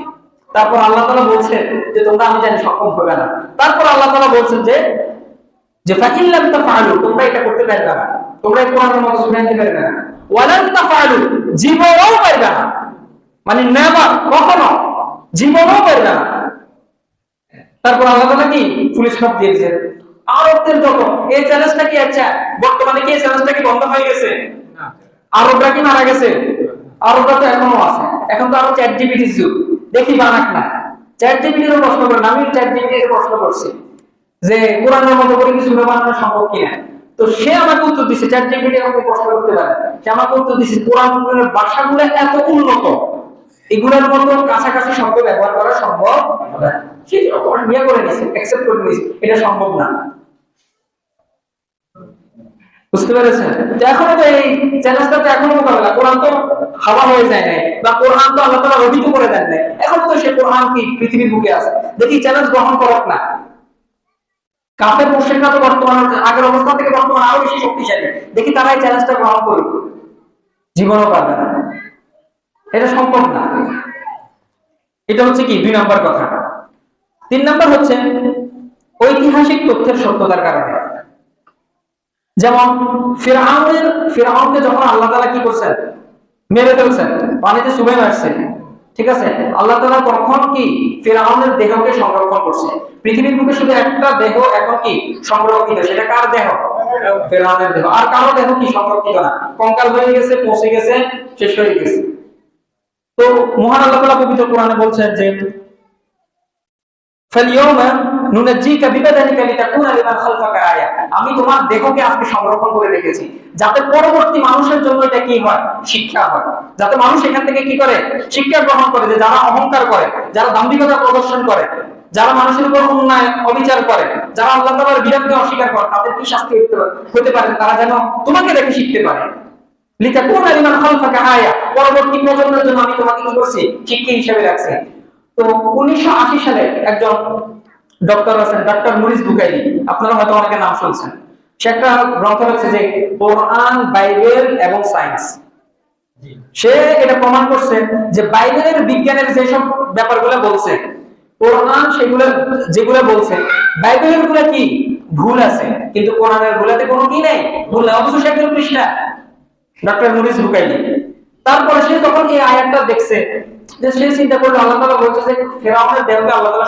তারপর আল্লাহ তাআলা বলছেন যে তোমরা আমি জানি সক্ষম হবে না। তারপর আল্লাহ তাআলা বলছেন যে যে ফাকিল্লাম তাফআলু, তোমরা এটা করতে পারবে না, তোমরা এই কোরআনের মতো শুনে নিতে পারবে না, ওয়ালান তাফআলু, জীবনও পারবে না, মানে নেভার, কখনো জীবনও পারবে না। তারপর আল্লাহ তাআলা কি পুলিশ সব দিয়ে দিয়েছেন আরবদের যত এই চ্যালেঞ্জটা কি, আচ্ছা বর্তমানে কি এই চ্যালেঞ্জটা কি বন্ধ হয়ে গেছে? আরবরা কি মারা গেছে? আরবরা তো এখনো আছে, এখন তো আরো চ্যাট জিপিটির যুগ, দেখি বানাক না। চ্যাট জিপিটিরও প্রশ্ন করেন, আমি চ্যাট জিপিটির প্রশ্ন করছি যে কোরআনের মতো করে কিছু বানানো সম্ভব কিনা, তো সে আমাকে উত্তর দিচ্ছে, চ্যাট জিপিটি আমাকে প্রশ্ন করতে পারে, সে আমাকে উত্তর দিচ্ছে কোরআনের ভাষাগুলো এত উন্নত, এগুলোর মতো কাছাকাছি শব্দ ব্যবহার করা সম্ভব হবে না। সে ইয়া করে নিয়েছে, অ্যাকসেপ্ট করে নিয়েছে, এটা সম্ভব না। বুঝতে পেরেছেন? এখনো তো এই চ্যালেঞ্জটা তো এখনো মোকাবেলা, কোরআন তো হাওয়া হয়ে যায় নাই, বা কোরআন তো আল্লাহ তাআলা রহিত করে দেন নাই, এখনো তো সে কোরআন কি পৃথিবীর বুকে আছে, দেখি চ্যালেঞ্জ গ্রহণ করক না। কাফের মুশরিকরা তো বর্তমানে আগের অবস্থা থেকে বর্তমানে আরো বেশি শক্তিশালী, দেখি তারা এই চ্যালেঞ্জটা গ্রহণ করুক, জীবনও পারবে না, এটা সম্ভব না। এটা হচ্ছে কি 2 নাম্বার কথা। 3 নাম্বার হচ্ছে ঐতিহাসিক তথ্যের সত্যতার কারণে। যেমন ফিরআউনকে যখন আল্লাহ তাআলা কি করছেন, মেরে ফেলছেন, পানিতে চুবাই মারছেন, ঠিক আছে, আল্লাহ তাআলা তখন কি ফিরআউনের দেহকে সংরক্ষণ করছে। পৃথিবীর বুকে শুধু একটা দেহ এখন কি সংরক্ষিত, সেটা কার দেহ? ফিরআউনের দেহ। আর কারো দেহ কি সংরক্ষিত না, কঙ্কাল হয়ে গেছে, পচে গেছে, শেষ হয়ে গেছে। তো মহান আল্লাহ তাআলা পবিত্র কোরআনে বলছেন যে ফালিয়াউমা নুনাজ্জিকা বিবাদানিকা লিতাকুনা লিমান খালফাকা আয়া, আমি তোমার দেহকে আজকে সংরক্ষণ করে রেখেছি যাতে পরবর্তী মানুষের জন্য এটা কি হয়, শিক্ষা হয়, যাতে মানুষ এখান থেকে কি করে, শিক্ষা গ্রহণ করে, যে যারা অহংকার করে, যারা দাম্ভিকতা প্রদর্শন করে, যারা মানুষের উপর অন্যায় অবিচার করে, যারা আল্লাহ তাআলার বিধানকে অস্বীকার করে, তাদের কি শাস্তি হতে পারে, তারা যেন তোমাকে দেখে শিখতে পারে। লিতাকুনা লিমান খালফাকা আয়া, পরবর্তী প্রজন্মের জন্য আমি তোমাকে কি করছি, শিক্ষা হিসেবে রাখছি। তো 1980 সালে একজন ডক্টর আছেন, ডক্টর মরিস বুকাইলি, আপনারা হয়তো অনেকে নাম শুনছেন। সে একটা গ্রন্থ লিখেছে যে কোরআন, বাইবেল এবং সায়েন্স। সে এটা প্রমাণ করছে যে বাইবেলের বিজ্ঞানের যেসব ব্যাপারগুলো বলছে, কোরআন সেগুলো যেগুলো বলছে, বাইবেলের গুলো কি ভুল আছে, কিন্তু কোরআনের গুলাতে কোনো কি নেই, ভুল নেই, অথচ সে একজন খ্রিস্টান, ডক্টর মরিস বুকাইলি। তারপরে সে যখন এই আয়াতটা দেখছে, যে সে চিন্তা করলো আল্লাহ তাআলা বলছে যে ফেরাউনের দেহকে আল্লাহ তাআলা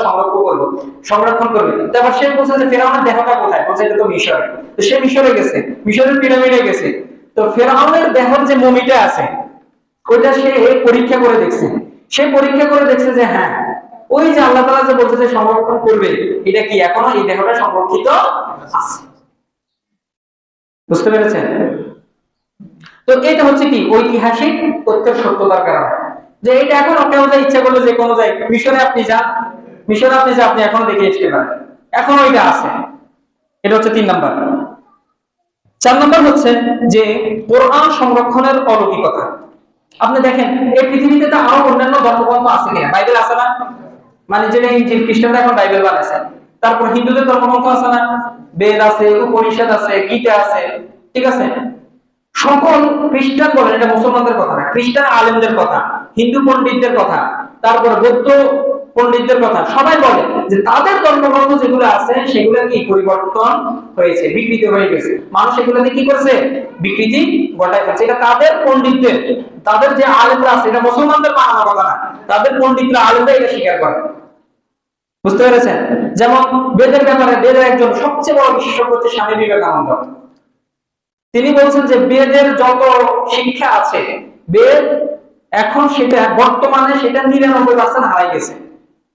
সংরক্ষণ করবে। তারপর সে বলছে যে ফেরাউনের দেহটা কোথায়? বলছে এটা তো মিশরে। তো সে মিশরে গেছে, মিশরের পিরামিডে গেছে। তো ফেরাউনের দেহের যে মমিটা আছে ওইটা সে পরীক্ষা করে দেখছে। সে পরীক্ষা করে দেখছে যে হ্যাঁ, ওই যে আল্লাহ তাআলা যে বলছে যে সংরক্ষণ করবে, এটা কি এখনো এই দেহটা সংরক্ষিত আছে। বুঝতে পেরেছেন? তো এটা হচ্ছে কি ঐতিহাসিক তথ্যের সত্যতার কারণে, যে এটা এখন কেউ যে ইচ্ছা করলে যে কোনো জায়গায় মিশরে আপনি যান, আপনি এখনো দেখে আসতে পারেন, এখনো এটা আছে। এটা হচ্ছে 3 নাম্বার। 4 নাম্বার হচ্ছে যে কোরআন সংরক্ষণের অলৌকিকতা। আপনি দেখেন এই পৃথিবীতে তো আরো অন্যান্য ধর্মগ্রন্থ আছে কিনা? বাইবেল আছে না? মানে যেটা ইনজিল, খ্রিস্টানরা এখন বাইবেল বানাইছে। তারপর হিন্দুদের ধর্মগ্রন্থ আছে না? বেদ আছে, উপনিষদ আছে, গীতা আছে, ঠিক আছে? সকল খ্রিস্টান বলেন, এটা মুসলমানদের কথা না, খ্রিস্টান আলেমদের কথা, হিন্দু পণ্ডিতদের কথা, তারপর বৌদ্ধ পণ্ডিতদের কথা, সবাই বলে যে তাদের ধর্মগ্রন্থ যেগুলো আছে সেগুলো কি পরিবর্তন হয়েছে, বিকৃত হয়ে গেছে। মানুষ এগুলোতে কি করেছে? বিকৃতি ঘটায় ফেলছে। এটা তাদের পণ্ডিতদের, তাদের যে আলেমরা আছে, এটা মুসলমানদের মানার কথা না, তাদের পণ্ডিতরা আলেমরা এটা স্বীকার করে। বুঝতে পেরেছেন? যেমন বেদের ব্যাপারে বেদের একজন সবচেয়ে বড় বিশেষজ্ঞ হচ্ছে স্বামী বিবেকানন্দ। তিনি বলছেন যে বেদের যত শিক্ষা আছে, বেদ এখন সেটা বর্তমানে সেটা 99% হারাই গেছে।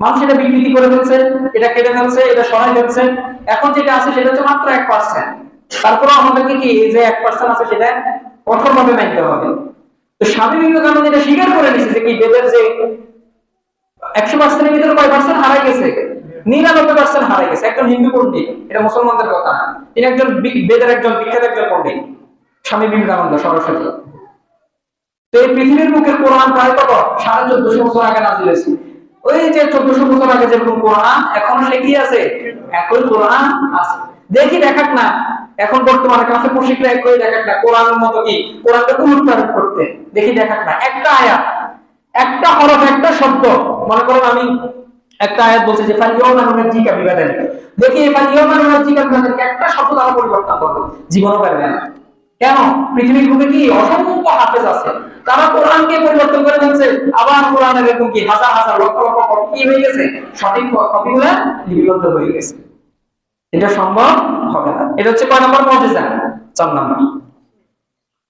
মানুষ এটা বিকৃতি করে ফেলছে, এটা কেটে ফেলছে, এটা সরাই ফেলছে। এখন যেটা আছে সেটা হচ্ছে মাত্র 1%। তারপরে আমাদেরকে কি এই যে 1% আছে সেটা কঠোরভাবে মানতে হবে। তো স্বামী বিবেকানন্দ এটা স্বীকার করে নিয়েছে যে কি বেদের যে 100%-এর ভিতরে কয় পার্সেন্ট হারাই গেছে? 99% হারাই গেছে। একজন হিন্দু পণ্ডিত, এটা মুসলমানদের কথা না, তিনি একজন বেদের একজন বিখ্যাত একজন পণ্ডিত, স্বামী বিবেকানন্দ সরস্বতী। তো এই পৃথিবীর বুকে কোরআন প্রায় কত 1450 বছর আগে নাযিল হয়েছে। ওই যে 1400 বছর আগে যেরকম কোরআন, এখন সে কি আছে? একই কোরআন আছে। দেখি দেখাক না, এখন বর্তমানে কাছে পড়শিকরা একই দেখাক না কোরআনের মতো কি কোরআনকে উলট করতে, দেখি দেখাক না। একটা আয়াত, একটা হরফ, একটা শব্দ, মনে করেন আমি একটা আয়াত বলছে যে ফালিয়াউমা নুনাজ্জিকা বিবাদানিক, দেখি ফালিয়াউমা নুনাজ্জিকা বিবাদানিক একটা শব্দ তারা পরিবর্তন করবে, জীবনও পারবে না। কেন? পৃথিবীর বুকে কি অসংখ্য হাফেজ আছে, তারা কোরআনকে পরিবর্তন করে দিচ্ছে। আবার কোরআনের এরকম কি হাজার হাজার লক্ষ লক্ষ কপি কি হয়ে গেছে, সঠিক কপিগুলো লিপিবদ্ধ হয়ে গেছে। এটা সম্ভব হবে না। এটা হচ্ছে কয় নম্বর মুজিজা? 4 নম্বর।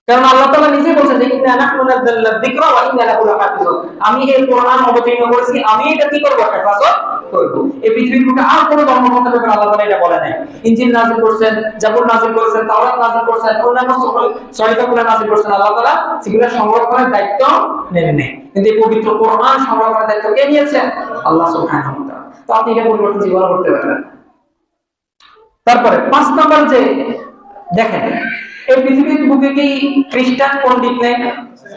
কারণ আল্লাহ তাআলা নিজে বলেছেন যে ইন্না নাহনু নাযালনা যিকরা ওয়া ইন্না লাহু লাহাফিজুন, আমি এই কোরআন অবতীর্ণ করেছি, আমি এটা কি করব? হেফাজত করব। এই পৃথিবীর বুকে আর কোনো ধর্মগ্রন্থের ব্যাপারে আল্লাহ তাআলা এটা বলে নাই। ইনজিল নাযিল করেছেন, জাবুর নাযিল করেছেন, তাওরাত নাযিল করেছেন, অন্যান্য সহিফাগুলো নাযিল করেছেন, আল্লাহ তাআলা সেগুলো সংরক্ষণের দায়িত্ব নেন নাই। কিন্তু এই পবিত্র কোরআন সংরক্ষণের দায়িত্ব কে নিয়েছেন? আল্লাহ সুবহানাহু ওয়া তাআলা। তো আপনি এটা পরিবর্তন জীবনে করতে পারবেন। তারপরে 5 নম্বর যে দেখেন, এই পৃথিবীর বুকে কি খ্রিস্টান পণ্ডিত নেই?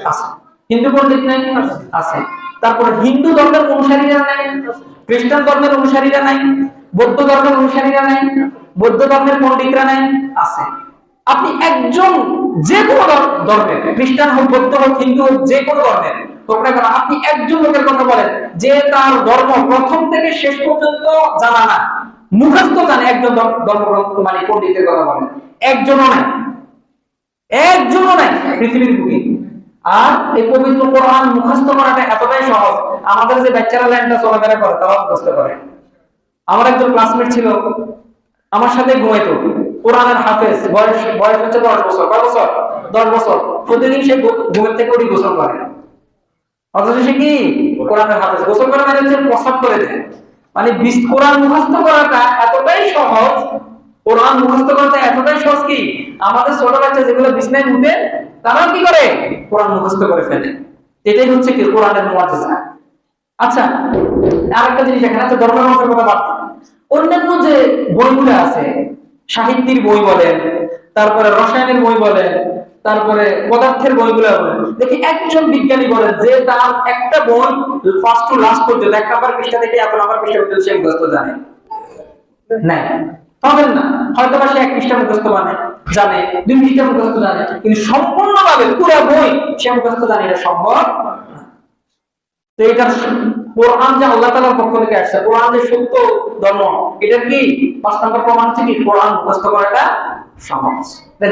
আছে। হিন্দু পণ্ডিত নেই? আছে। তারপরে হিন্দু ধর্মের অনুসারীরা নেই? খ্রিস্টান ধর্মের অনুসারীরা নাই? বৌদ্ধ ধর্মের অনুসারীরা নাই? বৌদ্ধ ধর্মের পণ্ডিতরা নাই? আছে। আপনি একজন যে কোনো ধর্মের, খ্রিস্টান হোক, বৌদ্ধ হোক, হিন্দু হোক, যে কোনো ধর্মের হোক না কেন, আপনি একজন লোকের কথা বলেন যে তার ধর্ম প্রথম থেকে শেষ পর্যন্ত জানা না, মুখস্থ জানে, একজন ধর্মগ্রন্থ মানে পণ্ডিতের কথা বলেন, একজনও নাই, একজনও নাই পৃথিবীর বুকে। আর এই পবিত্র কোরআন মুখস্থ করাটা এতটাই সহজ, আমাদের যে বাচ্চারা লাইনটা চলাফেরা করে তারাও মুখস্থ করে। আমার একজন ক্লাসমেট ছিল, আমার সাথে ঘুমাইতো, কোরআনের হাফেজ, বয়স হচ্ছে 10 বছর। কয় বছর? 10 বছর। প্রতিদিন সে ঘুমের থেকে উঠে গোসল করে, অথচ সে কি কোরআনের হাফেজ। গোসল করে মানে হচ্ছে প্রস্রাব করে দেয়। মানে কোরআন মুখস্থ করাটা এতটাই সহজ, কোরআন মুখস্থ করাটা এতটাই সহজ কি আমাদের ছোট বাচ্চা যেগুলো বিছনায় উঠে তারাও কি করে? কোরআন মুখস্থ করে ফেলে। এটাই হচ্ছে কি কোরআনের মুআজিজা। আচ্ছা, আরেকটা জিনিস এখানে তো ধর্মগ্রন্থের কথা বাদ, অন্যান্য যে বইগুলো আছে, সাহিত্যের বই বলেন, তারপরে রসায়নের বই বলেন, তারপরে পদার্থের বইগুলো বলেন, দেখি একজন বিজ্ঞানী বলেন যে তার একটা বই ফার্স্ট টু লাস্ট পর্যন্ত 1 নাম্বার পৃষ্ঠা থেকে 1 নাম্বার পৃষ্ঠা পর্যন্ত সে মুখস্থ জানে না, পাবেন না। হয়তো বা সে 1 পৃষ্ঠা মুখস্থ জানে, 2 পৃষ্ঠা মুখস্থ জানে, কিন্তু সম্পূর্ণভাবে পুরো বই সে মুখস্থ জানে, এটা সম্ভব। তো এটা কোরআন যে আল্লাহ তাআলার পক্ষ থেকে আসছে, কোরআন যে সত্য ধর্ম, এটা কি 5 নম্বর প্রমাণ হচ্ছে কি কোরআন মুখস্থ করাটা সহজ।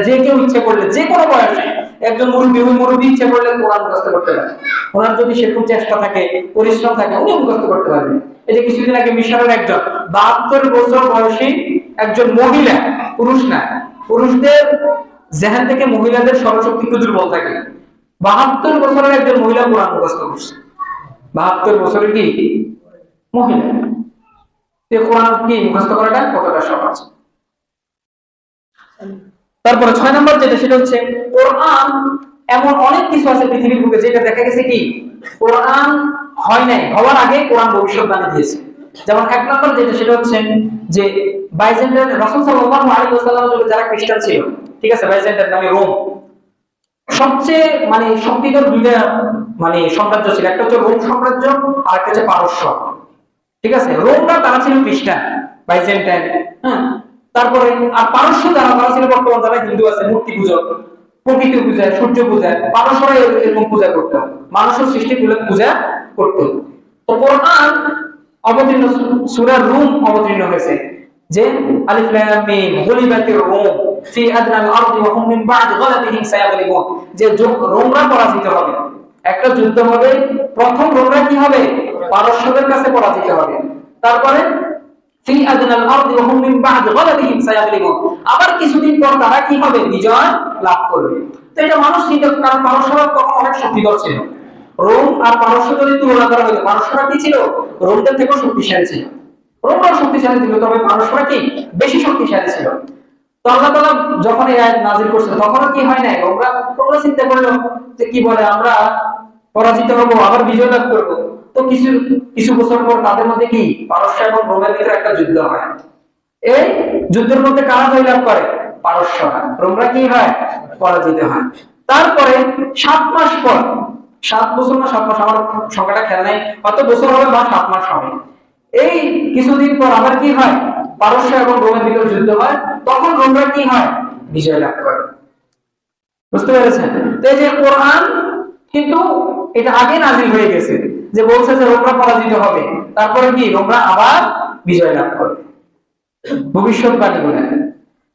যে কেউ ইচ্ছে করলে যে কোনো বয়সে একজন মুরব্বী, ওই মুরব্বী ইচ্ছা করলে কোরআন মুখস্থ করতে পারে, ওনার যদি সেরকম চেষ্টা থাকে, পরিশ্রম থাকে, উনি মুখস্থ করতে পারবেন। এই যে কিছুদিন আগে মিশরের একজন 72 বছর বয়সী একজন মহিলা, পুরুষ না, পুরুষদের জেহান থেকে মহিলাদের স্মরণশক্তি একটু দুর্বল থাকে, 72 বছরের একজন মহিলা কোরআন মুখস্থ করছে। 72 বছরের কি মহিলা, কোরআন কি মুখস্থ করাটা কতটা সহজ। তারপরে 6 নম্বর যেটা, সেটা হচ্ছে কোরআন এমন অনেক কিছু আছে পৃথিবীর বুকে যেটা দেখা গেছে কি কোরআন হয় নাই, হওয়ার আগে কোরআন ভবিষ্যৎবাণী দিয়েছে। যেমন 1 নম্বর যেটা, সেটা হচ্ছে যে বাইজেন্টাইন, রাসূল সাল্লাল্লাহু আলাইহি ওয়াসাল্লামের যুগে যারা খ্রিস্টান ছিল, ঠিক আছে, বাইজেন্টাইন নামে রোম সবচেয়ে শক্তিধর দুইটা সাম্রাজ্য ছিল, একটা হচ্ছে রোম সাম্রাজ্য আর একটা হচ্ছে পারস্য। ঠিক আছে, রোমরা তারা ছিল খ্রিস্টান, বাইজেন্টাইন, হ্যাঁ। তারপরে আর পারস্য তারা ছিল বর্তমান যারা হিন্দু আছে, মূর্তি পূজক, প্রকৃতি পূজা, সূর্য পূজা, পারস্যরা এরকম পূজা করত, মানুষের সৃষ্টি পূজা করত। তো কোরআন অবতীর্ণ সূরা রুম অবতীর্ণ হয়েছে যে আলিফ লাম মিম গুলিবাতির রুম ফি আদনাল আরদি ওয়া হুম মিন বা'দ গালাবিহিম সায়াগলিবুন, যে রোমরা পরাজিত হবে, একটা যুদ্ধ হবে, প্রথম রোমরা কি হবে, পারস্যদের কাছে পরাজিত হবে। তারপরে ফি আদনাল আরদি ওয়া হুম মিন বা'দ গালাবিহিম সায়াগলিবুন, আবার কিছুদিন পর তারা কি হবে, বিজয় লাভ করবে। তো এটা মানুষ চিন্তা, কারণ পারস্যরা তখন অনেক শক্তিধর ছিল। রোম আর পারস্য যদি তুলনা করা হয়, পারস্যরা কি ছিল, রোমদের থেকেও শক্তিশালী ছিল। রোমরা শক্তিশালী ছিল, তবে পারস্যরা কি বেশি শক্তিশালী ছিল। তো আল্লাহ তাআলা যখন এই আয়াত নাযিল করছেন, তখন কি হয় না, রোমরা চিন্তা করলো যে কি বলে, আমরা পরাজিত হব, আবার বিজয় লাভ করব। তো কিছু বছর পর তাদের মধ্যে কি পারস্য এবং রোমের ভিতরে একটা যুদ্ধ হয়। এই যুদ্ধের মধ্যে কারা জয়লাভ করে, পারস্যরা, রোমরা কি হয়, পরাজিত হয়। তারপরে 7 মাস পর, 7 বছর না 7 মাস, আমার সংখ্যাটা খেয়াল নাই, কত বছর হবে বা 7 মাস হবে, এই কিছুদিন পর আবার কি হয়, পারস্য এবং রোমের ভিতরে যুদ্ধ হয়, তখন রোমরা কি হয়, বিজয় লাভ করে। বুঝতে পেরেছেন? তো এই যে কোরআন কিন্তু এটা আগে নাযিল হয়ে গেছে, যে বলছে যে রোমরা পরাজিত হবে, তারপরে কি রোমরা আবার বিজয় লাভ করবে। ভবিষ্যৎবাণী বলে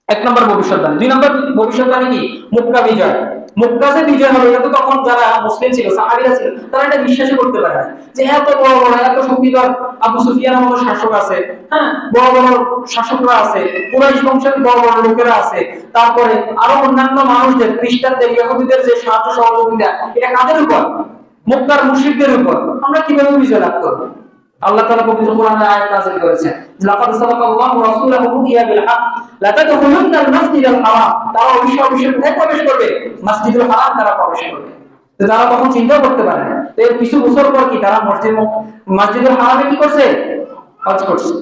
1 নম্বর ভবিষ্যৎবাণী। 2 নম্বর ভবিষ্যৎবাণী কি, মক্কা বিজয়। মক্কা যে বিজয় হবে, এটা তো তখন যারা মুসলিম ছিল, সাহাবীরা ছিল, তারা এটা বিশ্বাসই করতে পারে না যে এত বড় বড়, এত শক্তিধর আবু সুফিয়ানের মতো শাসক আছে, হ্যাঁ, বড় বড় শাসকরা আছে, কুরাইশ বংশের বড় বড় লোকেরা আছে, তারপরে আরো অন্যান্য মানুষদের, খ্রিস্টানদের, ইহুদিদের যে সাহায্য সহযোগিতা, এটা কাদের উপর, মক্কার মুশরিকদের উপর, আমরা কিভাবে বিজয় লাভ করব? আল্লাহ তাআলা পবিত্র কোরআনে আয়াত নাযিল করেছেন, লাকাদ সাবাকাল্লাহু রাসূলাহু রুইয়া বিল হক লা তাদখুলুন্নাল মাসজিদাল হারাম, তারা অবশ্যই কোথায় প্রবেশ করবে, মসজিদুল হারাম তারা প্রবেশ করবে। তো তারা তখন চিন্তাও করতে পারে না। তো এর কিছু বছর পর কি তারা মসজিদুল হারামে কি করছে, হজ করছে।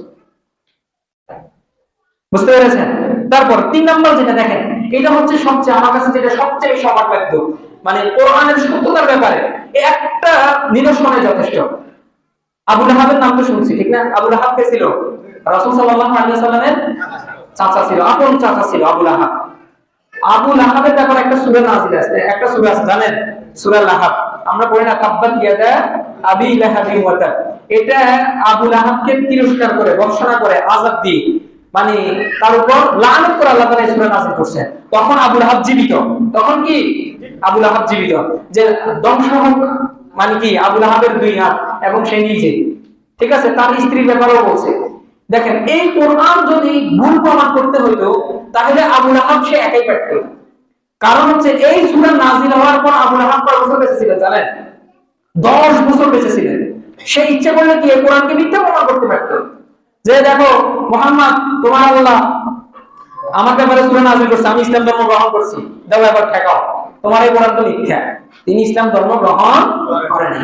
বুঝতে পেরেছেন? তারপর 3 নম্বর যেটা দেখেন, এটা হচ্ছে সবচেয়ে, আমার কাছে যেটা সবচেয়ে সবার বাধ্য, কোরআনের সত্যতার ব্যাপারে একটা নিদর্শনে যথেষ্ট। আবু লাহাবের নাম তো শুনছি, ঠিক না? আবু লাহাব কে ছিল? রাসূল সাল্লাল্লাহু আলাইহি ওয়াসাল্লামের চাচা ছিল, আপন চাচা ছিল আবু লাহাব। আবু লাহাবের ব্যাপারে একটা সূরা নাযিল আছে, একটা সূরা আছে জানেন, সূরা লাহাব। আমরা পড়ি না, তাব্বাত ইয়াদা আবি লাহাবি ওয়া তাব। এটা আবু লাহাবকে তিরস্কার করে, ভর্ৎসনা করে, আযাব দিয়ে, তার উপর লানত করে আল্লাহ তাআলা এই সূরা নাযিল করছেন। তখন আবু লাহাব জীবিত, তখন কি আবু লাহাব জীবিত, যে ধ্বংস হোক, কি আবু লাহাবের 2 হাত এবং সে নিজে, ঠিক আছে, তার স্ত্রীর ব্যাপারেও বলছে। দেখেন, এই কোরআন যদি ভুল প্রমাণ করতে হইতো, তাহলে আবু লাহাব সে একাই পারত। কারণ হচ্ছে এই সূরা নাযিল হওয়ার পর আবু লাহাব কত বছর বেঁচে ছিলেন জানেন? 10 বছর বেঁচে ছিলেন। সে ইচ্ছে করলে কি এই কোরআনকে মিথ্যা প্রমাণ করতে পারত, যে দেখো মুহাম্মদ, তোমার আল্লাহ আমার ব্যাপারে সূরা নাযিল করছে, আমি ইসলাম ধর্ম গ্রহণ করছি, দাও এবার ঠেকাও, তোমার এই কোরআন তো মিথ্যা। তিনি ইসলাম ধর্ম গ্রহণ করেনি,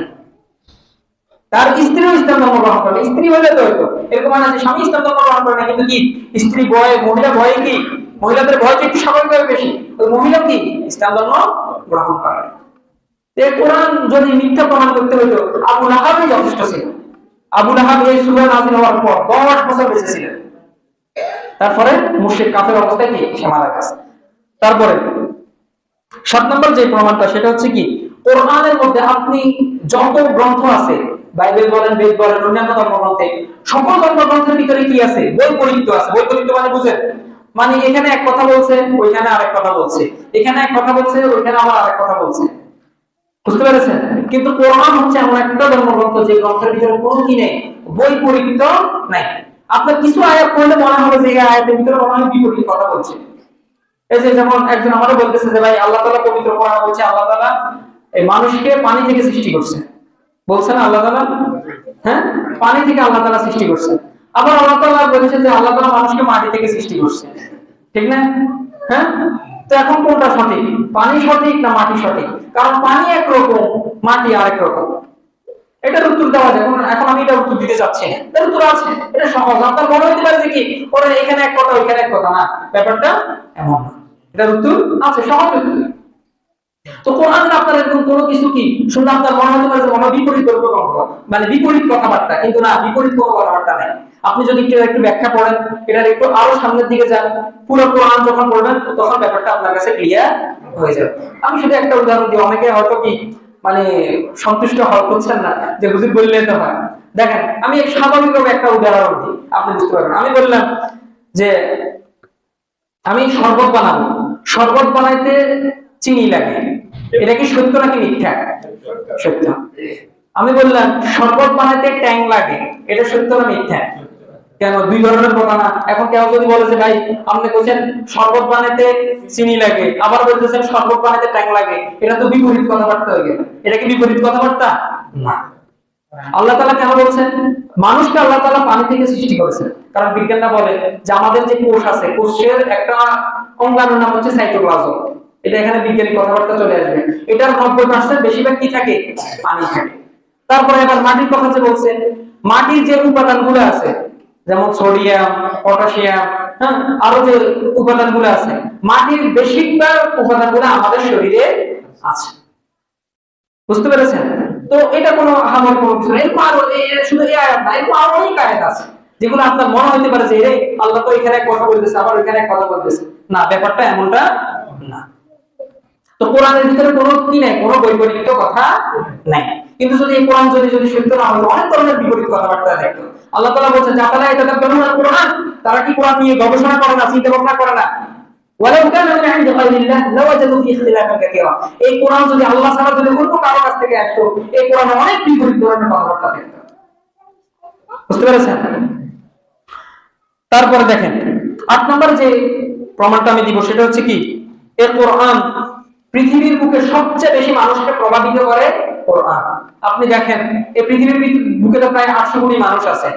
তার স্ত্রীও ইসলাম ধর্ম গ্রহণ করে। স্ত্রী হলে তো হতো এরকম না যে স্বামী ইসলাম ধর্ম গ্রহণ করে না, কিন্তু কি স্ত্রী ভয়, মহিলা ভয়, কি মহিলাদের ভয় একটু স্বাভাবিকভাবে বেশি, ওই মহিলা কি ইসলাম ধর্ম গ্রহণ করে। এই কোরআন যদি মিথ্যা প্রমাণ করতে হতো, আবু লাহাবই যথেষ্ট ছিল। আবু লাহাব এই সূরা নাযিল হওয়ার পর 10 বছর বেঁচে ছিলেন। তারপরে মুশরিক কাফের অবস্থায় কি সে মারা গেছে। তারপরে 7 নম্বর যে প্রমাণটা, সেটা হচ্ছে কি, কোরআনের মধ্যে আপনি যত গ্রন্থ আছে, বাইবেল বলেন, বেদ বলেন, অন্যান্য ধর্মগ্রন্থে, সকল ধর্মগ্রন্থের ভিতরে কি আছে, বৈপরীত্য আছে। বৈপরীত্য বুঝেন, মানে এখানে এক কথা বলছে, ওইখানে আরেক কথা বলছে, এখানে এক কথা বলছে, ওইখানে আবার আরেক কথা বলছে। বুঝতে পেরেছেন? কিন্তু কোরআন হচ্ছে এমন একটা ধর্মগ্রন্থ যে গ্রন্থের ভিতরে কোনো কি নেই, বৈপরীত্য নাই। আপনার কিছু আয়াত পড়লে মনে হবে যে এই আয়াতের ভিতরে মনে হয় বিপরীত কথা বলছে। এই যে যেমন একজন আমারও বলতেছে যে ভাই আল্লাহ তাআলা পবিত্র কোরআনে বলছে আল্লাহ তাআলা এই মানুষকে পানি থেকে সৃষ্টি করছে, বলছেন আল্লাহ তাআলা, হ্যাঁ পানি থেকে আল্লাহ তাআলা সৃষ্টি করছে। আবার আল্লাহ তাআলা বলেছে যে আল্লাহ তাআলা মানুষকে মাটি থেকে সৃষ্টি করছে, ঠিক না? হ্যাঁ, তো এখন কোনটা সঠিক, পানি সঠিক না মাটি সঠিক? কারণ পানি একরকম, মাটি আরেক রকম। এটার উত্তর দেওয়া যায়, এখন আমি এটা উত্তর দিতে চাচ্ছি না, এর উত্তর আছে, এটা সহজ। আপনার মনে হতে পারে যে কি ওরা এখানে এক কথা ওইখানে এক কথা, না, ব্যাপারটা এমন না, এটার উত্তর আছে, সহজ উত্তর। তো কোরআন আপনার এরকম কোনো কিছু কি শুনে আপনার মনে হতে পারে যে মনে বিপরীত মানে বিপরীত কথাবার্তা, কিন্তু না, বিপরীত কোনো কথাবার্তা নাই। আপনি যদি একটু ব্যাখ্যা পড়েন, এটার একটু আরো সামনের দিকে যান, পুরো কোরআন যখন পড়বেন তখন ব্যাপারটা আপনার কাছে ক্লিয়ার হয়ে যাবে। আমি শুধু একটা উদাহরণ দিই, অনেকে হয়তো কি মানে সন্তুষ্ট হচ্ছেন না যে হুজুর বললে তো হয়। দেখেন আমি স্বাভাবিকভাবে একটা উদাহরণ দিই, আপনি বুঝতে পারবেন। আমি বললাম যে আমি শরবত বানাবো, শরবত বানাইতে চিনি লাগে, এটা কি সত্য নাকি মিথ্যা? সত্য। আমি বললাম শরবত বানাইতে ট্যাং লাগে, এটা সত্য না মিথ্যা? কেন, দুই ধরনের কথা না? এখন কেউ যদি বলে যে ভাই আপনি বলছেন শরবত বানাইতে চিনি লাগে, আবার বলতেছেন শরবত বানাইতে ট্যাং লাগে, এটা তো বিপরীত কথাবার্তা হয়ে গেল। এটা কি বিপরীত কথাবার্তা? না। আল্লাহ তাআলা কেন বলছেন মানুষকে আল্লাহ তাআলা পানি থেকে সৃষ্টি করেছেন? কারণ বিজ্ঞানরা বলে যে আমাদের যে কোষ আছে, কোষের একটা অঙ্গাণুর নাম হচ্ছে সাইটোপ্লাজম। এটা এখানে বিজ্ঞানী কথাবার্তা চলে আসবে। এটার 90% বেশিরভাগ কি থাকে? পানি থাকে। তারপরে এবার মাটির কথা যে বলছে, মাটির যে উপাদানগুলো আছে যেমন সোডিয়াম, পটাশিয়াম, হ্যাঁ, আরো যে উপাদানগুলো আছে, মাটির বেশিরভাগ উপাদানগুলো আমাদের শরীরে আছে। বুঝতে পেরেছেন? তো এটা কোনো আমার কোনো কিছু নেই, শুধু এই আয়াত না, এরকম আরো অনেক আয়াত আছে যেগুলো আপনার মনে হতে পারে যে আল্লাহ তো এখানে এক কথা বলতেছে আবার ওইখানে এক কথা বলতেছে। না, ব্যাপারটা এমনটা না। তো কোরআনের ভিতরে কোনো কি নাই, কোনো বৈপরীত্য কথা নাই। কিন্তু যদি এই কোরআন যদি সত্য না হতো, অনেক ধরনের বিপরীত কথাবার্তা থাকতো। আল্লাহ তাআলা বলছেন যারা এটা ব্যবহার কোরআন, তারা কি কোরআন নিয়ে গবেষণা করে না, চিন্তা ভাবনা করে না? ওয়ালাউ কানা মিন ইনদি গায়রিল্লাহ লাওয়াজাদু ফি ইখতিলাফান কাসীরা। এই কোরআন যদি আল্লাহ ছাড়া যদি অন্য কারো কাছ থেকে আসতো, এই কোরআনে অনেক বিপরীত ধরনের কথাবার্তা থাকতো। বুঝতে পেরেছেন? তারপরে দেখেন 8 নম্বর যে প্রমাণটা আমি দিব সেটা হচ্ছে কি, এই কোরআন পৃথিবীর বুকে সবচেয়ে বেশি মানুষকে প্রভাবিত করে কোরআন। আপনি দেখেন এই পৃথিবীর বুকে তো প্রায় 800 কোটি মানুষ আছে।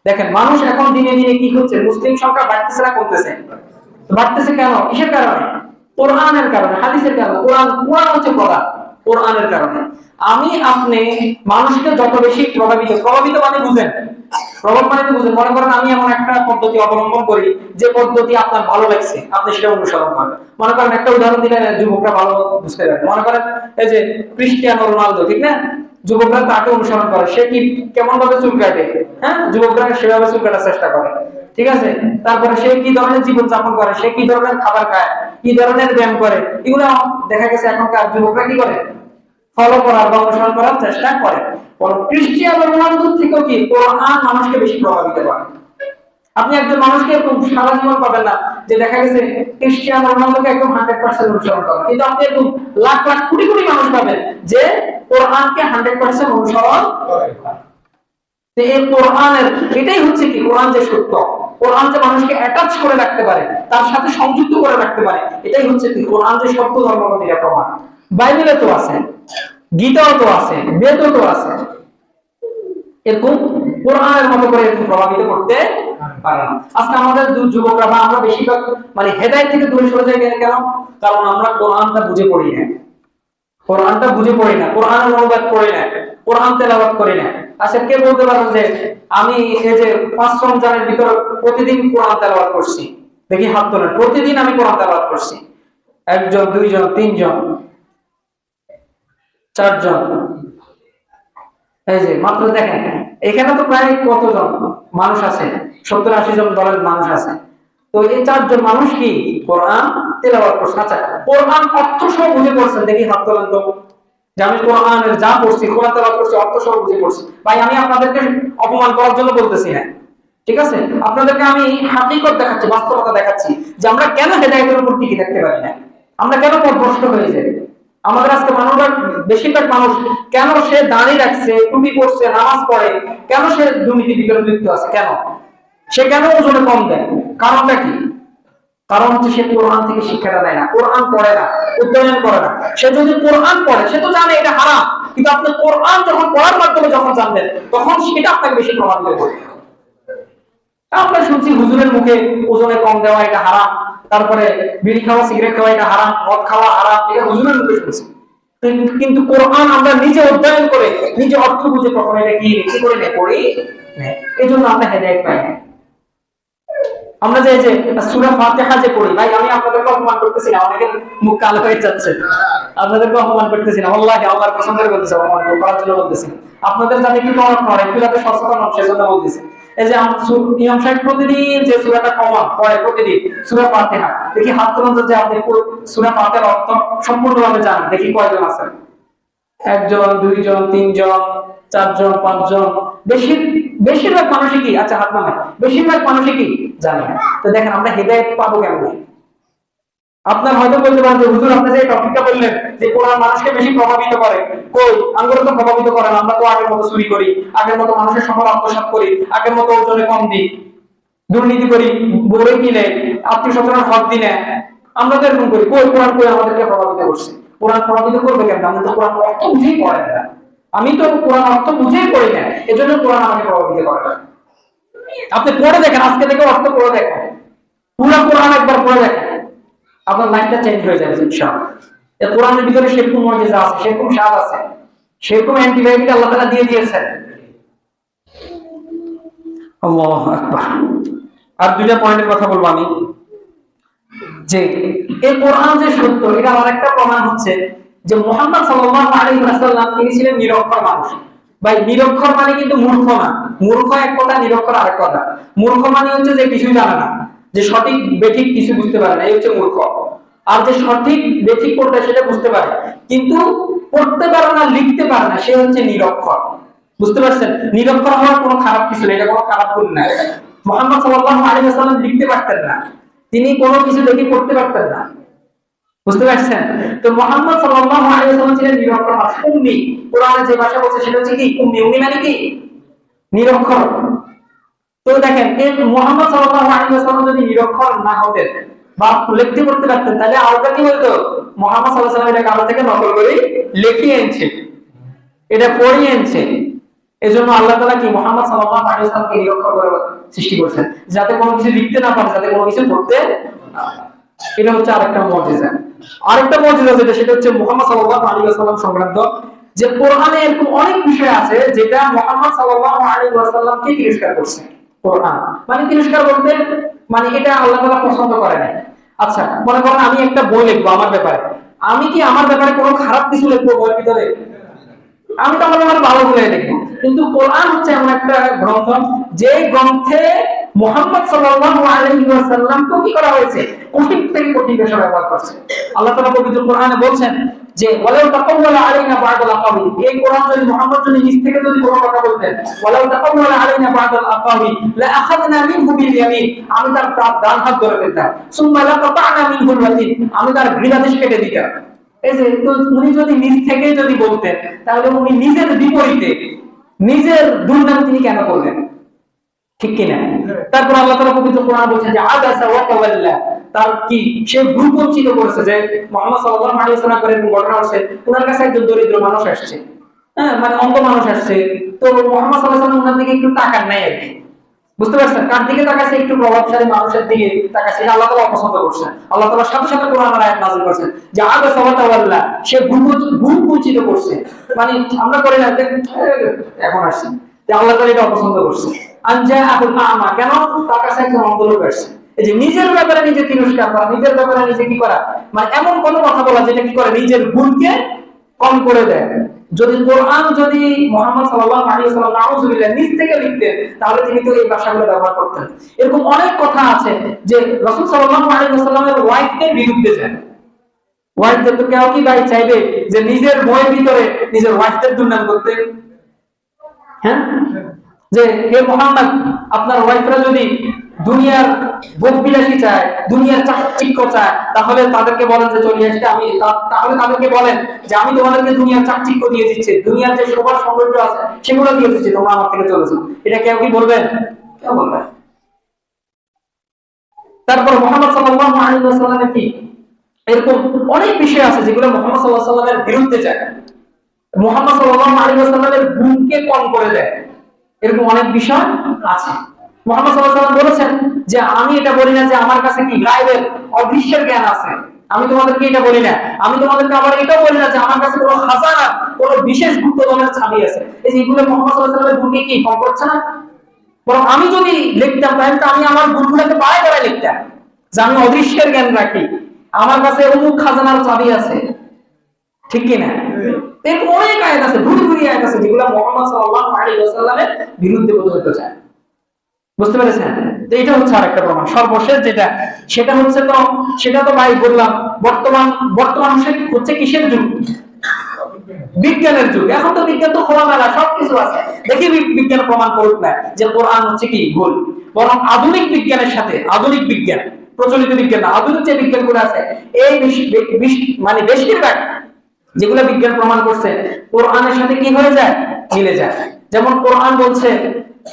দেখেন মানুষ এখন দিনে দিনে কি হচ্ছে, মুসলিম সংখ্যা বাড়তেছে না কমতেছে? বাড়তেছে। কেন? কিসের কারণে? কোরআনের কারণে, হাদিসের কারণে। কোরআন হচ্ছে প্রধান, কোরআনের কারণে। আমি আপনি মানুষকে যত বেশি প্রভাবিত মানে বুঝেন, প্রভাব মানে তো বুঝেন। মনে করেন আমি এমন একটা পদ্ধতি অবলম্বন করি যে পদ্ধতি আপনার ভালো লাগছে, আপনি সেটা অনুসরণ করেন। মনে করেন একটা উদাহরণ দিলে যুবকরা ভালো বুঝতে পারে। মনে করেন এই যে ক্রিস্টিয়ানো রোনালদো, ঠিক না? যুবকরা তাকে অনুসরণ করে, সে কি কেমন ভাবে চুল কাটে, হ্যাঁ, যুবকরা সেভাবে চুল কাটার চেষ্টা করে, ঠিক আছে? তারপরে সে কি ধরনের জীবন যাপন করে, সে কি ধরনের খাবার খায়, কি ধরনের ব্যায়াম করে, এগুলো দেখা গেছে এখনকার যুবকরা কি করে, ফলো করার বা অনুসরণ করার চেষ্টা করে। ক্রিস্টিয়ানো রোনালদো থেকেও কি কোরআন মানুষকে বেশি প্রভাবিত করে। আপনি একজন মানুষকে এরকম সারা জীবন পাবেন না যে দেখা গেছে ক্রিস্টিয়ানো রোনালদোকে একদম 100% অনুসরণ করে, কিন্তু আপনি এরকম লাখ লাখ কোটি কোটি মানুষ পাবেন যে কোরআনকে 100% অনুসরণ করে। এই কোরআনের এটাই হচ্ছে কি, কোরআন যে সত্য, কোরআন যে মানুষকে অ্যাটাচ করে রাখতে পারে, তার সাথে সংযুক্ত করে রাখতে পারে, এটাই হচ্ছে কি কোরআন যে সত্য ধর্মগ্রন্থের প্রমাণ। বাইবেলে তো আছে, গীতাও তো আছে, বেদও তো আছে, এরকম কোরআনের মতো করে এরকম প্রভাবিত করতে পারে না। আজকে আমাদের যুবকরা বা আমরা বেশিরভাগ মানে হেদায়েত থেকে দূরে সরে যাই কেন? কারণ আমরা কোরআনটা বুঝে পড়ি না, কোরআনের অনুবাদ পড়ি না, কোরআন তেলাওয়াত করি না। আচ্ছা কে বলতে পারবেন যে আমি এই যে 5 রমজানের ভিতরে প্রতিদিন কোরআন তেলাওয়াত করছি? দেখি হাত তোলেন। প্রতিদিন আমি কোরআন তেলাওয়াত করছি। 1 জন, 2 জন, 3 জন, 4 জন, এই যে মাত্র দেখেন এখানে তো প্রায় কতজন মানুষ আছে, 70-80 জন দলের মানুষ আছে। তো এই 4 জন মানুষ কি কোরআন তেলাওয়াত করছে? আচ্ছা কোরআন অর্থ সহ বুঝে পড়ছেন? দেখি হাত তোলেন তো যে আমি কোরআনের যা পড়ছি, কোরআন তেলাওয়াত করছি, অর্থ সহ বুঝে পড়ছি। ভাই আমি আপনাদেরকে অপমান করার জন্য বলতেছি না, ঠিক আছে, আপনাদেরকে আমি হাকিকত দেখাচ্ছি, বাস্তবতা দেখাচ্ছি যে আমরা কেন হেদায়েতের উপর টিকে থাকতে পারি না, আমরা কেন পথভ্রষ্ট হয়ে যাই। আমাদের আজকে বেশিরভাগ মানুষ কেন সে দাঁড়িয়ে রাখছে, টুপি পরছে, নামাজ পড়ে, কেন সে দুর্নীতি বিতরণ লিপ্ত আছে, কেন সে কেন ওজনে কম দেয়, কারণটা কি? কারণ হচ্ছে সে কোরআন থেকে শিক্ষাটা দেয় না, কোরআন পড়ে না, অধ্যয়ন করে না। সে যদি কোরআন পড়ে সে তো জানে এটা হারাম, কিন্তু আপনি কোরআন যখন পড়ার মাধ্যমে যখন জানবেন তখন সেটা আপনাকে বেশি প্রভাবিত করবে। আমরা শুনছি হুজুরের মুখে ওজনে কম দেওয়া এটা হারাম, তারপরে বিড়ি খাওয়া, সিগারেট খাওয়া এটা হারাম, মদ খাওয়া হারাম, এটা হুজুরের মুখে শুনছি। কিন্তু কোরআন আমরা নিজে অধ্যয়ন করে নিজে অর্থ বুঝে কখন এটা কি করে নেই পড়ি, এই জন্য আমরা হেদায়েত পাই না। আমরা যে সূরা ফাতিহা যে পড়ি, ভাই আমি আপনাদেরকে অপমান করতেছি না, অনেকের মুখ কালো হয়ে যাচ্ছে, আপনাদেরকে অপমান করতেছি না, আল্লাহকে আল্লাহর কসম করে বলতেছি, অপমান করার জন্য বলতেছি। আপনাদের যাতে একটু কমন পড়ে, একটু যাতে সচেতন হন সেজন্য বলতেছি। এই যে ইমাম সাহেব প্রতিদিন যে সূরাটা কমন পড়ে, প্রতিদিন সূরা ফাতিহা, দেখি হাত তুলুন যে আপনি পুরো সূরা ফাতিহার অর্থ সম্পূর্ণভাবে জানেন, দেখি কয়জন আছেন? একজন, দুইজন, তিনজন, চারজন, পাঁচজন। বেশিরভাগ মানুষই কি, আচ্ছা হাত নামায়, বেশিরভাগ মানুষই কি জানে না। তো দেখেন আমরা হেদায়েত পাবো কেমন? আপনার হয়তো বলতে পারেন যে হুজুর আপনি যে টপিকটা বললেন যে কোরআন মানুষকে বেশি প্রভাবিত করে, কই আমরা তো প্রভাবিত করে না, আমরা তো আগের মতো চুরি করি, আগের মতো মানুষের সম্পদ আত্মসাৎ করি, আগের মতো ওজনে কম দিই, দুর্নীতি করি, বই কিনে, আত্মীয় স্বজনের হক দিনে, আমরা তো এরকম করি। কই কোরআন কই আমাদেরকে প্রভাবিত করছে? কোরআন প্রভাবিত করবে কেন? আমি তো কোরআন অর্থ বুঝেই পড়েন না, আমি তো কোরআন অর্থ বুঝেই পড়ি না, এজন্য কোরআন আমাকে প্রভাবিত করে না। আপনি পড়ে দেখেন, আজকে থেকে অর্থ পড়ে দেখেন, পুরো কোরআন একবার পড়ে দেখেন, আপনার লাইফটা চেঞ্জ হয়ে যাবে ইনশাআল্লাহ। এই কোরআনের ভিতরে সেরকম মুজিজা আছে, সেরকম স্বাদ আছে, সেরকম অ্যান্টিবায়োটিক আল্লাহ তাআলা দিয়ে দিয়েছেন। আল্লাহু আকবার। আর দুইটা পয়েন্টের কথা বলবো আমি, যে এই কোরআন যে সত্য, এটা আরেকটা প্রমাণ হচ্ছে যে মুহাম্মদ সাল্লাল্লাহু আলাইহি ওয়াসাল্লাম তিনি ছিলেন নিরক্ষর মানুষ। ভাই নিরক্ষর মানে কিন্তু মূর্খ না, মূর্খ এক কথা, নিরক্ষর আরেক কথা। মূর্খ মানে হচ্ছে যে কিছুই জানে না, যে সঠিক বেঠিক কিছু বুঝতে পারে না, এই হচ্ছে মূর্খ। আর যে সঠিক বেঠিক কোনটা সেটা বুঝতে পারে কিন্তু পড়তে পারে না, লিখতে পারে না, সে হচ্ছে নিরক্ষর। বুঝতে পারছেন? নিরক্ষর হওয়ার কোনো খারাপ কিছু নেই, এটা কোনো খারাপ গুণ না। মুহাম্মদ সাল্লাল্লাহু আলাইহি ওয়াসাল্লাম লিখতে পারতেন না, তিনি কোনো কিছু দেখে পড়তে পারতেন না। বুঝতে পারছেন? তো মুহাম্মদ সাল্লাল্লাহু আলাইহি ওয়াসাল্লাম ছিলেন নিরক্ষর মানুষ, উম্মি। কোরআনে যে ভাষা বলছে সেটা হচ্ছে কি উম্মি। উম্মি মানে কি? নিরক্ষর। তো দেখেন এই মুহাম্মদ সাল্লাল্লাহু আলাইহি ওয়াসাল্লাম যদি নিরক্ষর না হতেন বা লিখতে পড়তে পারতেন, তাহলে আরবটা কি বলতো? মুহাম্মদ সাল্লাল্লাহু আলাইহি ওয়াসাল্লাম এটা কারো থেকে নকল করে লিখিয়ে এনেছে, এটা পড়িয়ে এনেছে। এজন্য আল্লাহ তাআলা কি মুহাম্মদ সাল্লাল্লাহু আলাইহি ওয়াসাল্লামকে নিরক্ষর করে সৃষ্টি করেছেন, যাতে কোনো কিছু লিখতে না পারে, যাতে কোনো কিছু পড়তে না পারে। এটা হচ্ছে আরেকটা মুজিজা। আরেকটা মুজিজা যেটা, সেটা হচ্ছে মুহাম্মদ সাল্লাল্লাহু আলাইহি ওয়াসাল্লাম সংক্রান্ত যে কোরআনে এরকম অনেক বিষয় আছে যেটা মুহাম্মদ সাল্লাল্লাহু আলাইহি ওয়াসাল্লামকে তিরস্কার করছে। কোরআন মানে তিরস্কার বলতে মানে এটা আল্লাহ তাআলা পছন্দ করে না। আচ্ছা মনে করেন আমি একটা বই লিখবো আমার ব্যাপারে, আমি কি আমার ব্যাপারে কোনো খারাপ কিছু লিখবো বইয়ের ভিতরে? আমি তো আমার ব্যাপারে ভালো করে লিখবো। কিন্তু কোরআন হচ্ছে এমন একটা গ্রন্থ যে গ্রন্থে মুহাম্মদ সাল্লাল্লাহু আলাইহি ওয়াসাল্লামকে কি করা হয়েছে? কঠিন থেকে কঠিন ভাষা ব্যবহার করছে। আল্লাহ তাআলা পবিত্র কোরআনে বলছেন যে ওয়ালাউ তাকাওয়ালা আলাইনা বা'দাল আকাওয়ালি, এই কোরআন যদি মুহাম্মদ যদি নিজ থেকে যদি কোনো কথা বলতেন, ওয়ালাউ তাকাওয়ালা আলাইনা বা'দাল আকাওয়ালি লা আখাযনা মিনহু বিল ইয়ামিন, আমি তার ডান হাত ধরে ফেলতাম, সুম্মা লাকাতা'না মিনহুল ওয়াতিন, আমি তার গৃহাদেশ কেটে দিতাম। এই যে তো উনি যদি নিজ থেকে যদি বলতেন, তাহলে উনি নিজের বিপরীতে নিজের দুর্নাম তিনি কেন করলেন? ঠিক কিনা? তারপর আল্লাহ তাআলা পবিত্র কোরআন বলছেন যে আদাসা ওয়া তাওয়াল্লা, তার কি সে ভ্রুকুঞ্চিত করেছে। যে মুহাম্মদ সাল্লাল্লাহু আলাইহি ওয়াসাল্লাম করে ঘটনা হচ্ছে, ওনার কাছে একজন দরিদ্র মানুষ আসছে, হ্যাঁ মানে অন্ধ মানুষ আসছে, তো মুহাম্মদ সাল্লাল্লাহু আলাইহি ওয়াসাল্লাম ওনার দিকে একটু তাকান নাই আর কি। বুঝতে পারছেন? কার দিকে তাকাছে? একটু প্রভাবশালী মানুষের দিকে তাকাছে, আল্লাহ তাআলা অপছন্দ করছেন। আল্লাহ তাআলা সাথে সাথে কোরআনের আয়াত নাযিল করেছেন যে আদাসা ওয়া তাওয়াল্লা, সে ভ্রুকুঞ্চিত করছে। মানে আমরা করে না এখন আসছে যে আল্লাহ তাআলা এটা অপছন্দ করছে। আনজা আহুল আমা, কেন? তার কাছে একজন অন্ধ লোক আসছে। এই যে নিজের ব্যাপারে নিজে তিরস্কার করা, নিজের ব্যাপারে নিজে কি করা, মানে এমন কোন কথা বলা যেটা কি করে নিজের গুণকে কম করে দেয়। যদি কোরআন যদি মুহাম্মদ সাল্লাল্লাহু আলাইহি ওয়াসাল্লাম নাউযুবিল্লাহ নিজ থেকে লিখতেন, তাহলে তিনি তো এই ভাষাগুলো ব্যবহার করতেন। এরকম অনেক কথা আছে যে রাসূল সাল্লাল্লাহু আলাইহি ওয়াসাল্লামের ওয়াইফের বিরুদ্ধে যায়। ওয়াইফদের তো কেউ কি ভাই চাইবে যে নিজের বইয়ের ভিতরে নিজের ওয়াইফদের দুর্নাম করতে? হ্যাঁ, যে হে মুহাম্মদ, আপনার ওয়াইফরা যদি দুনিয়ার ভোগ বিলাসী চায়, দুনিয়ার চাকচিক্য চায়, তাহলে তাদেরকে বলেন যে চলে আসতে, তাহলে তাদেরকে বলেন যে আমি তোমাদেরকে দুনিয়ার চাকচিক্য দিয়ে দিচ্ছি, দুনিয়ার যে শোভা সৌন্দর্য আছে সেগুলো দিয়ে দিচ্ছি, তোমরা আমার থেকে চলে যাও। এটা কেউ কি বলবেন? কেউ বলবেন। তারপর মুহাম্মদ সাল্লাল্লাহু আলাইহি ওয়াসাল্লামের কি এরকম অনেক বিষয় আছে যেগুলো মুহাম্মদ সাল্লাল্লাহু আলাইহি ওয়াসাল্লামের বিরুদ্ধে যায়, মুহাম্মদ সাল্লাল্লাহু আলাইহি ওয়াসাল্লামের গুণকে কম করে দেয়, এরকম অনেক বিষয় আছে। মুহাম্মদ সাল্লাল্লাহু আলাইহি ওয়াসাল্লাম বলেছেন যে আমি এটা বলি না যে আমার কাছে কি গায়েবের অদৃশ্যের জ্ঞান আছে, আমি তোমাদেরকে এটা বলি না, আমি তোমাদেরকে আবার এটাও বলি না যে আমার কাছে কোনো খাজানা, কোনো বিশেষ গুপ্তধনের চাবি আছে। এই যে এগুলো মুহাম্মদ সাল্লাল্লাহু আলাইহি ওয়াসাল্লামের গুণকে কি কম করছে না? বরং আমি যদি লিখতাম তাহলে তো আমি আমার গুণগুলোকে বাড়ায় বাড়ায় লিখতাম যে আমি অদৃশ্যের জ্ঞান রাখি, আমার কাছে অমুক খাজানার চাবি আছে, ঠিক কি না? এরকম অনেক আয়াত আছে, ভুরি ভুরি আয়াত আছে যেগুলো মুহাম্মদ সাল্লাল্লাহু আলাইহি ওয়াসাল্লামের বিরুদ্ধে প্রযোজিত যায়। বুঝতে পেরেছেন? তো এটা হচ্ছে আরেকটা প্রমাণ। সর্বশেষ যেটা, সেটা হচ্ছে তো সেটা তো ভাই বললাম, বর্তমান হচ্ছে কিসের যুগ? বিজ্ঞানের যুগ। এখন তো বিজ্ঞান তো খোলামেলা, সবকিছু আছে। দেখি বিজ্ঞান প্রমাণ করুক না যে কোরআন হচ্ছে কি ভুল। বরং আধুনিক বিজ্ঞানের সাথে, আধুনিক বিজ্ঞান, প্রচলিত বিজ্ঞান না, আধুনিক যে বিজ্ঞানগুলো আছে, এই মানে বেশিরভাগ যেগুলো বিজ্ঞান প্রমাণ করছে কোরআনের সাথে কি হয়ে যায়? মিলে যায়। যেমন কোরআন বলছে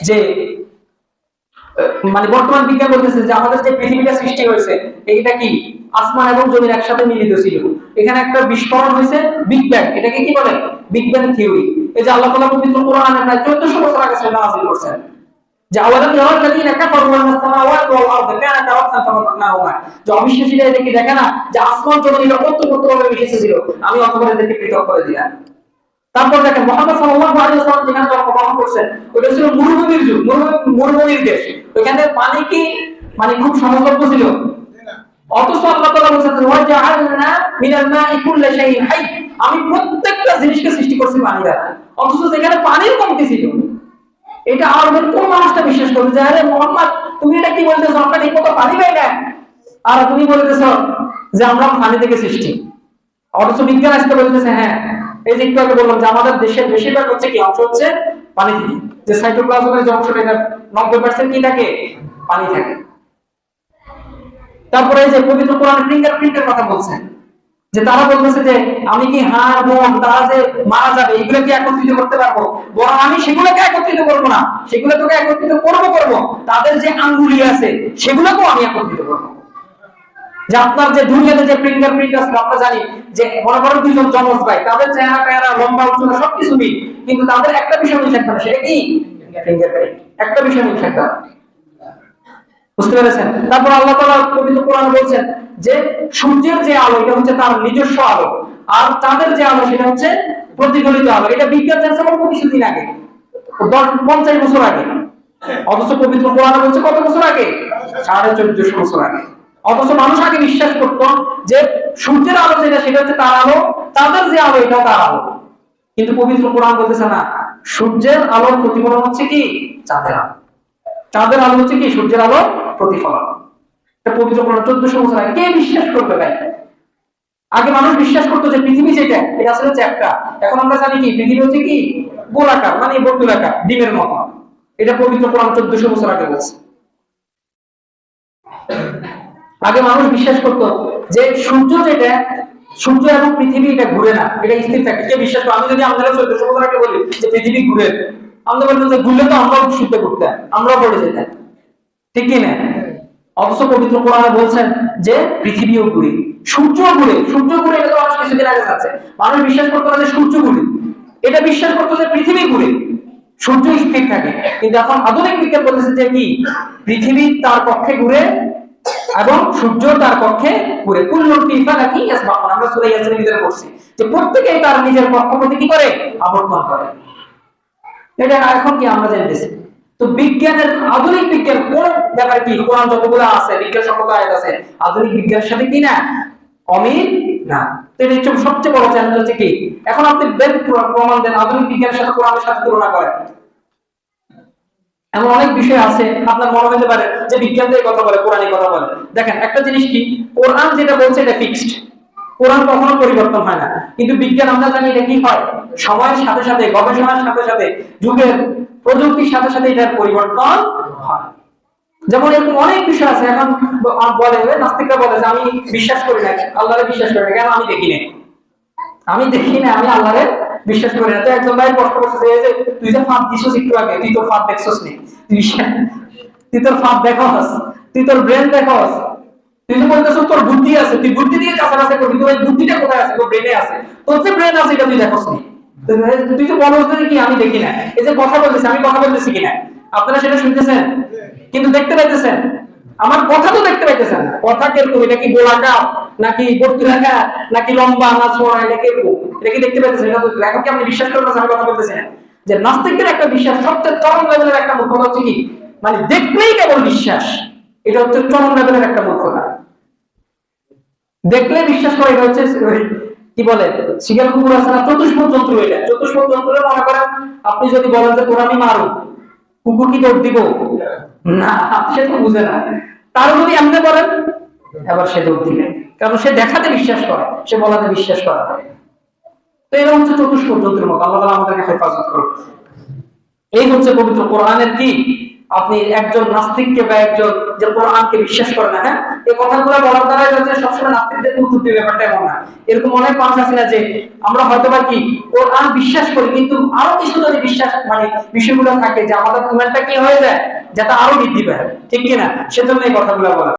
যে মানে বর্তমান বিজ্ঞান বলতেছে যে আমাদের যে পৃথিবীটা সৃষ্টি হয়েছে এটা কি আসমান এবং জমির একসাথে মিলিত ছিল, এখানে একটা বিস্ফোরণ হয়েছে, বিগ ব্যাং। এটাকে কি বলে? Big bang theory. এই যে আল্লাহ তাআলা পবিত্র কোরআনে প্রায় 1400 বছর আগে সেটা নাযিল করেছেন যে আওয়ালাম ইয়ারাল্লাযীনা কাফারু আন্নাস সামাওয়াতি ওয়াল আরদু কানাতা রাতকান ফাতারনাহুমা, যে অবিশ্বাসীরা এটা কি দেখে না যে আসমান জমিন এটা ওতপ্রোতভাবে মিশে ছিল, আমি অতঃপর এদেরকে পৃথক করে দিলাম। তারপর দেখেন মুহাম্মদ সাল্লাল্লাহু আলাইহি ওয়াসাল্লাম যেখানে জন্মগ্রহণ করছেন ওটা ছিল মরুভূমির যুগ, মরুভূমির দেশ, ওখানে পানি কি মানে খুব সহজলভ্য ছিল। অথচ আল্লাহ তাআলা বলেছেন ওয়া জাআলনা মিনাল মা'i কুল্লি শাইইন হাই, আমি প্রত্যেকটা জিনিসকে সৃষ্টি করছি পানি দ্বারা। অথচ যেখানে পানির কমতি ছিল, এটা আরবের কোন মানুষটা বিশ্বাস করবে যে আরে মুহাম্মদ তুমি এটা কি বলতেছো, আমরা ঠিক মতো পানি পাই না, আর তুমি বলতেছো যে আমরা পানি থেকে সৃষ্টি। অথচ বিজ্ঞান আজকে বলতেছে হ্যাঁ, এই যে একটু আগে বললাম যে আমাদের দেশের বেশিরভাগ হচ্ছে কি অংশ হচ্ছে পানি থেকে, যে সাইটোপ্লাজমের যে অংশটা এটা 90% কি থাকে? পানি থাকে। তারপরে এই যে পবিত্র কোরআন ফিঙ্গারপ্রিন্টের কথা বলছেন যে তারা বলতেছে যে আমি কি হাড় বোন তারা যে মারা যাবে এগুলোকে একত্রিত করতে পারবো, বরং আমি সেগুলোকে একত্রিত করবো না, সেগুলোকে একত্রিত করবো তাদের যে আঙ্গুলি আছে সেগুলোকেও আমি একত্রিত করবো। যে আপনার যে দুনিয়াতে যে ফিঙ্গারপ্রিন্ট আছে আমরা জানি যে মনে করেন দুইজন যমজ ভাই, তাদের চেহারা পেয়ারা লম্বা উচ্চতা সবকিছু মিল, কিন্তু তাদের একটা বিষয় মিল থাকবে না, সেটা কি? ফিঙ্গারপ্রিন্ট। একটা বিষয় মিল থাকবে না। বুঝতে পেরেছেন? তারপর আল্লাহ তাআলা পবিত্র কোরআনে বলছেন যে সূর্যের যে আলো এটা হচ্ছে তার নিজস্ব আলো, আর চাঁদের যে আলো সেটা হচ্ছে প্রতিফলিত আলো। এটা বিজ্ঞান জানছে অল্প কিছুদিন আগে, 50 বছর আগে। অথচ পবিত্র কোরআনে বলছে কত বছর আগে? 1450 বছর আগে। অথচ মানুষ আগে বিশ্বাস করত যে সূর্যের আলো যেটা সেটা হচ্ছে তার আলো, চাঁদের যে আলো এটা তার আলো। কিন্তু পবিত্র কোরআন বলতেছে না, সূর্যের আলোর প্রতিফলন হচ্ছে কি? চাঁদের আলো। চাঁদের আলো হচ্ছে কি? সূর্যের আলো প্রতিফলন। এটা পবিত্র কোরআন 1400 বছর আগে। কে বিশ্বাস করবে ভাই? আগে মানুষ বিশ্বাস করতো যে পৃথিবী যেটা এটা আসলে চ্যাপ্টা, এখন আমরা জানি কি পৃথিবী হচ্ছে কি গোলাকার, মানে বর্তুলাকার, ডিমের মতো। এটা পবিত্র কোরআন 1400 বছর আগে বলছে। আগে মানুষ বিশ্বাস করতো যে সূর্য যেটা, সূর্য এবং পৃথিবী এটা ঘুরে না, এটা স্থির থাকে। কে বিশ্বাস করে? আমি যদি আমাদের 1400 বছর আগে বলি যে পৃথিবী ঘুরে, আমরা বলতাম যে ঘুরলে তো আমরাও শুনতে করতাম, আমরাও পড়ে যেতাম, ঠিক কি না? অথচ পবিত্র কোরআনে বলছেন যে পৃথিবীও ঘুরে, সূর্য ঘুরে। সূর্য ঘুরে এটা তো মানুষ কিছুদিন আগে আছে, মানুষ বিশ্বাস করতো না যে সূর্য ঘুরে, এটা বিশ্বাস করতো যে পৃথিবী ঘুরে, সূর্য স্থির থাকে। কিন্তু এখন আধুনিক বিজ্ঞান বলতেছে যে কি পৃথিবী তার পক্ষে ঘুরে এবং সূর্য তার পক্ষে ঘুরে। কুল্লুন ফি ফালাকি ইয়াসবাহুন, আমরা সূরা ইয়াসিনের ভিতরে পড়ছি যে প্রত্যেকই তার নিজের কক্ষপথে কি করে? আবর্তন করে। এটা এখন কি আমরা জানতেছি। তো বিজ্ঞানের, আধুনিক বিজ্ঞান কোন ব্যাপারে কি কোরআন যতগুলো আছে বিজ্ঞান সম্মত আয়াত আছে আধুনিক বিজ্ঞানের সাথে কি না অমিল না। তো এটা হচ্ছে সবচেয়ে বড় চ্যালেঞ্জ হচ্ছে কি এখন আপনি প্রমাণ দেন আধুনিক বিজ্ঞানের সাথে কোরআনের সাথে তুলনা করেন। এমন অনেক বিষয় আছে আপনার মনে হতে পারে যে বিজ্ঞান দিয়ে কথা বলে, কোরআনই কথা বলে। দেখেন একটা জিনিস কি, কোরআন যেটা বলছে এটা ফিক্সড, কোরআন কখনো পরিবর্তন হয় না, কিন্তু বিজ্ঞান আমরা জানি এটা কি হয়, সময়ের সাথে সাথে, গবেষণার সাথে সাথে, যুগের প্রযুক্তির সাথে সাথে এটার পরিবর্তন হয়। যেমন এরকম অনেক বিষয় আছে, এখন বলে নাস্তিকরা বলে যে আমি বিশ্বাস করি না, আল্লাহরে বিশ্বাস করি না, কেন? আমি দেখি না, আমি আল্লাহরে বিশ্বাস করি না। তো একজন ভাই প্রশ্ন করছে যে তুই যে ফাঁদ দিছিস একটু আগে, তুই তোর ফাঁদ দেখছস নি? তুই তোর ফাঁদ দেখস? তুই তোর ব্রেন দেখস? তুই যে বলতেছ তোর বুদ্ধি আছে, তুই বুদ্ধি দিয়ে কাছাকাছি করবি, তোর বুদ্ধিটা কোথায় আছে? তোর ব্রেনে আছে। তোর যে ব্রেন আছে এটা তুই দেখস নি? তুই তো বলো কি আমি দেখি না। এই যে কথা বলতেছি, আমি কথা বলতেছি কিনা আপনারা সেটা শুনতেছেন, কিন্তু দেখতে পাইতেছেন? আমার কথা তো দেখতে পাইতেছেন না। কথা কিরকম, এটা কি গোলাকার নাকি বর্তুলাকার নাকি লম্বা না চওড়া, এটা কিরকম, এটা কি দেখতে পাইতেছেন? এটা তো এখন কি আপনি বিশ্বাস করেন না আমি কথা বলতেছি না? যে নাস্তিকদের একটা বিশ্বাস, সবচেয়ে চরম লেভেলের একটা মূর্খতা হচ্ছে কি, মানে দেখলেই কেবল বিশ্বাস, এটা হচ্ছে চরম লেভেলের একটা মূর্খতা। দেখলে বিশ্বাস করে, এটা হচ্ছে কি বলে শিকার কুকুর আছে না, চতুষ্পদ যন্ত্র। এটা চতুষ্পদ যন্ত্রে মনে করেন আপনি যদি বলেন যে তোর আমি মারো, কুকুর কি দৌড় দিব? না, সে তো বুঝে না। তার যদি এমনি বলেন, এবার সে দৌড় দিবে, কারণ সে দেখাতে বিশ্বাস করে, সে বলাতে বিশ্বাস করে না। তো এরা হচ্ছে চতুষ্পদ যন্ত্রের মতো। আল্লাহ তাআলা আমাদেরকে হেফাজত করুন। এই হচ্ছে পবিত্র কোরআনের কি, আপনি একজন নাস্তিককে বা একজন যে কোরআনকে বিশ্বাস করে না, হ্যাঁ, এই কথাগুলো বলার দ্বারা হচ্ছে সবসময় নাস্তিকদেরকে উত্তর দিবে, ব্যাপারটা এমন না। এরকম অনেক মানুষ আছে না যে আমরা হয়তো বা কি কোরআন বিশ্বাস করি, কিন্তু আরো কিছু যদি বিশ্বাস মানে বিষয়গুলো থাকে যে আমাদের ইমানটা কি হয়ে যায়, যাতে আরো বৃদ্ধি পায়, ঠিক কিনা? সেজন্য এই কথাগুলো বলা।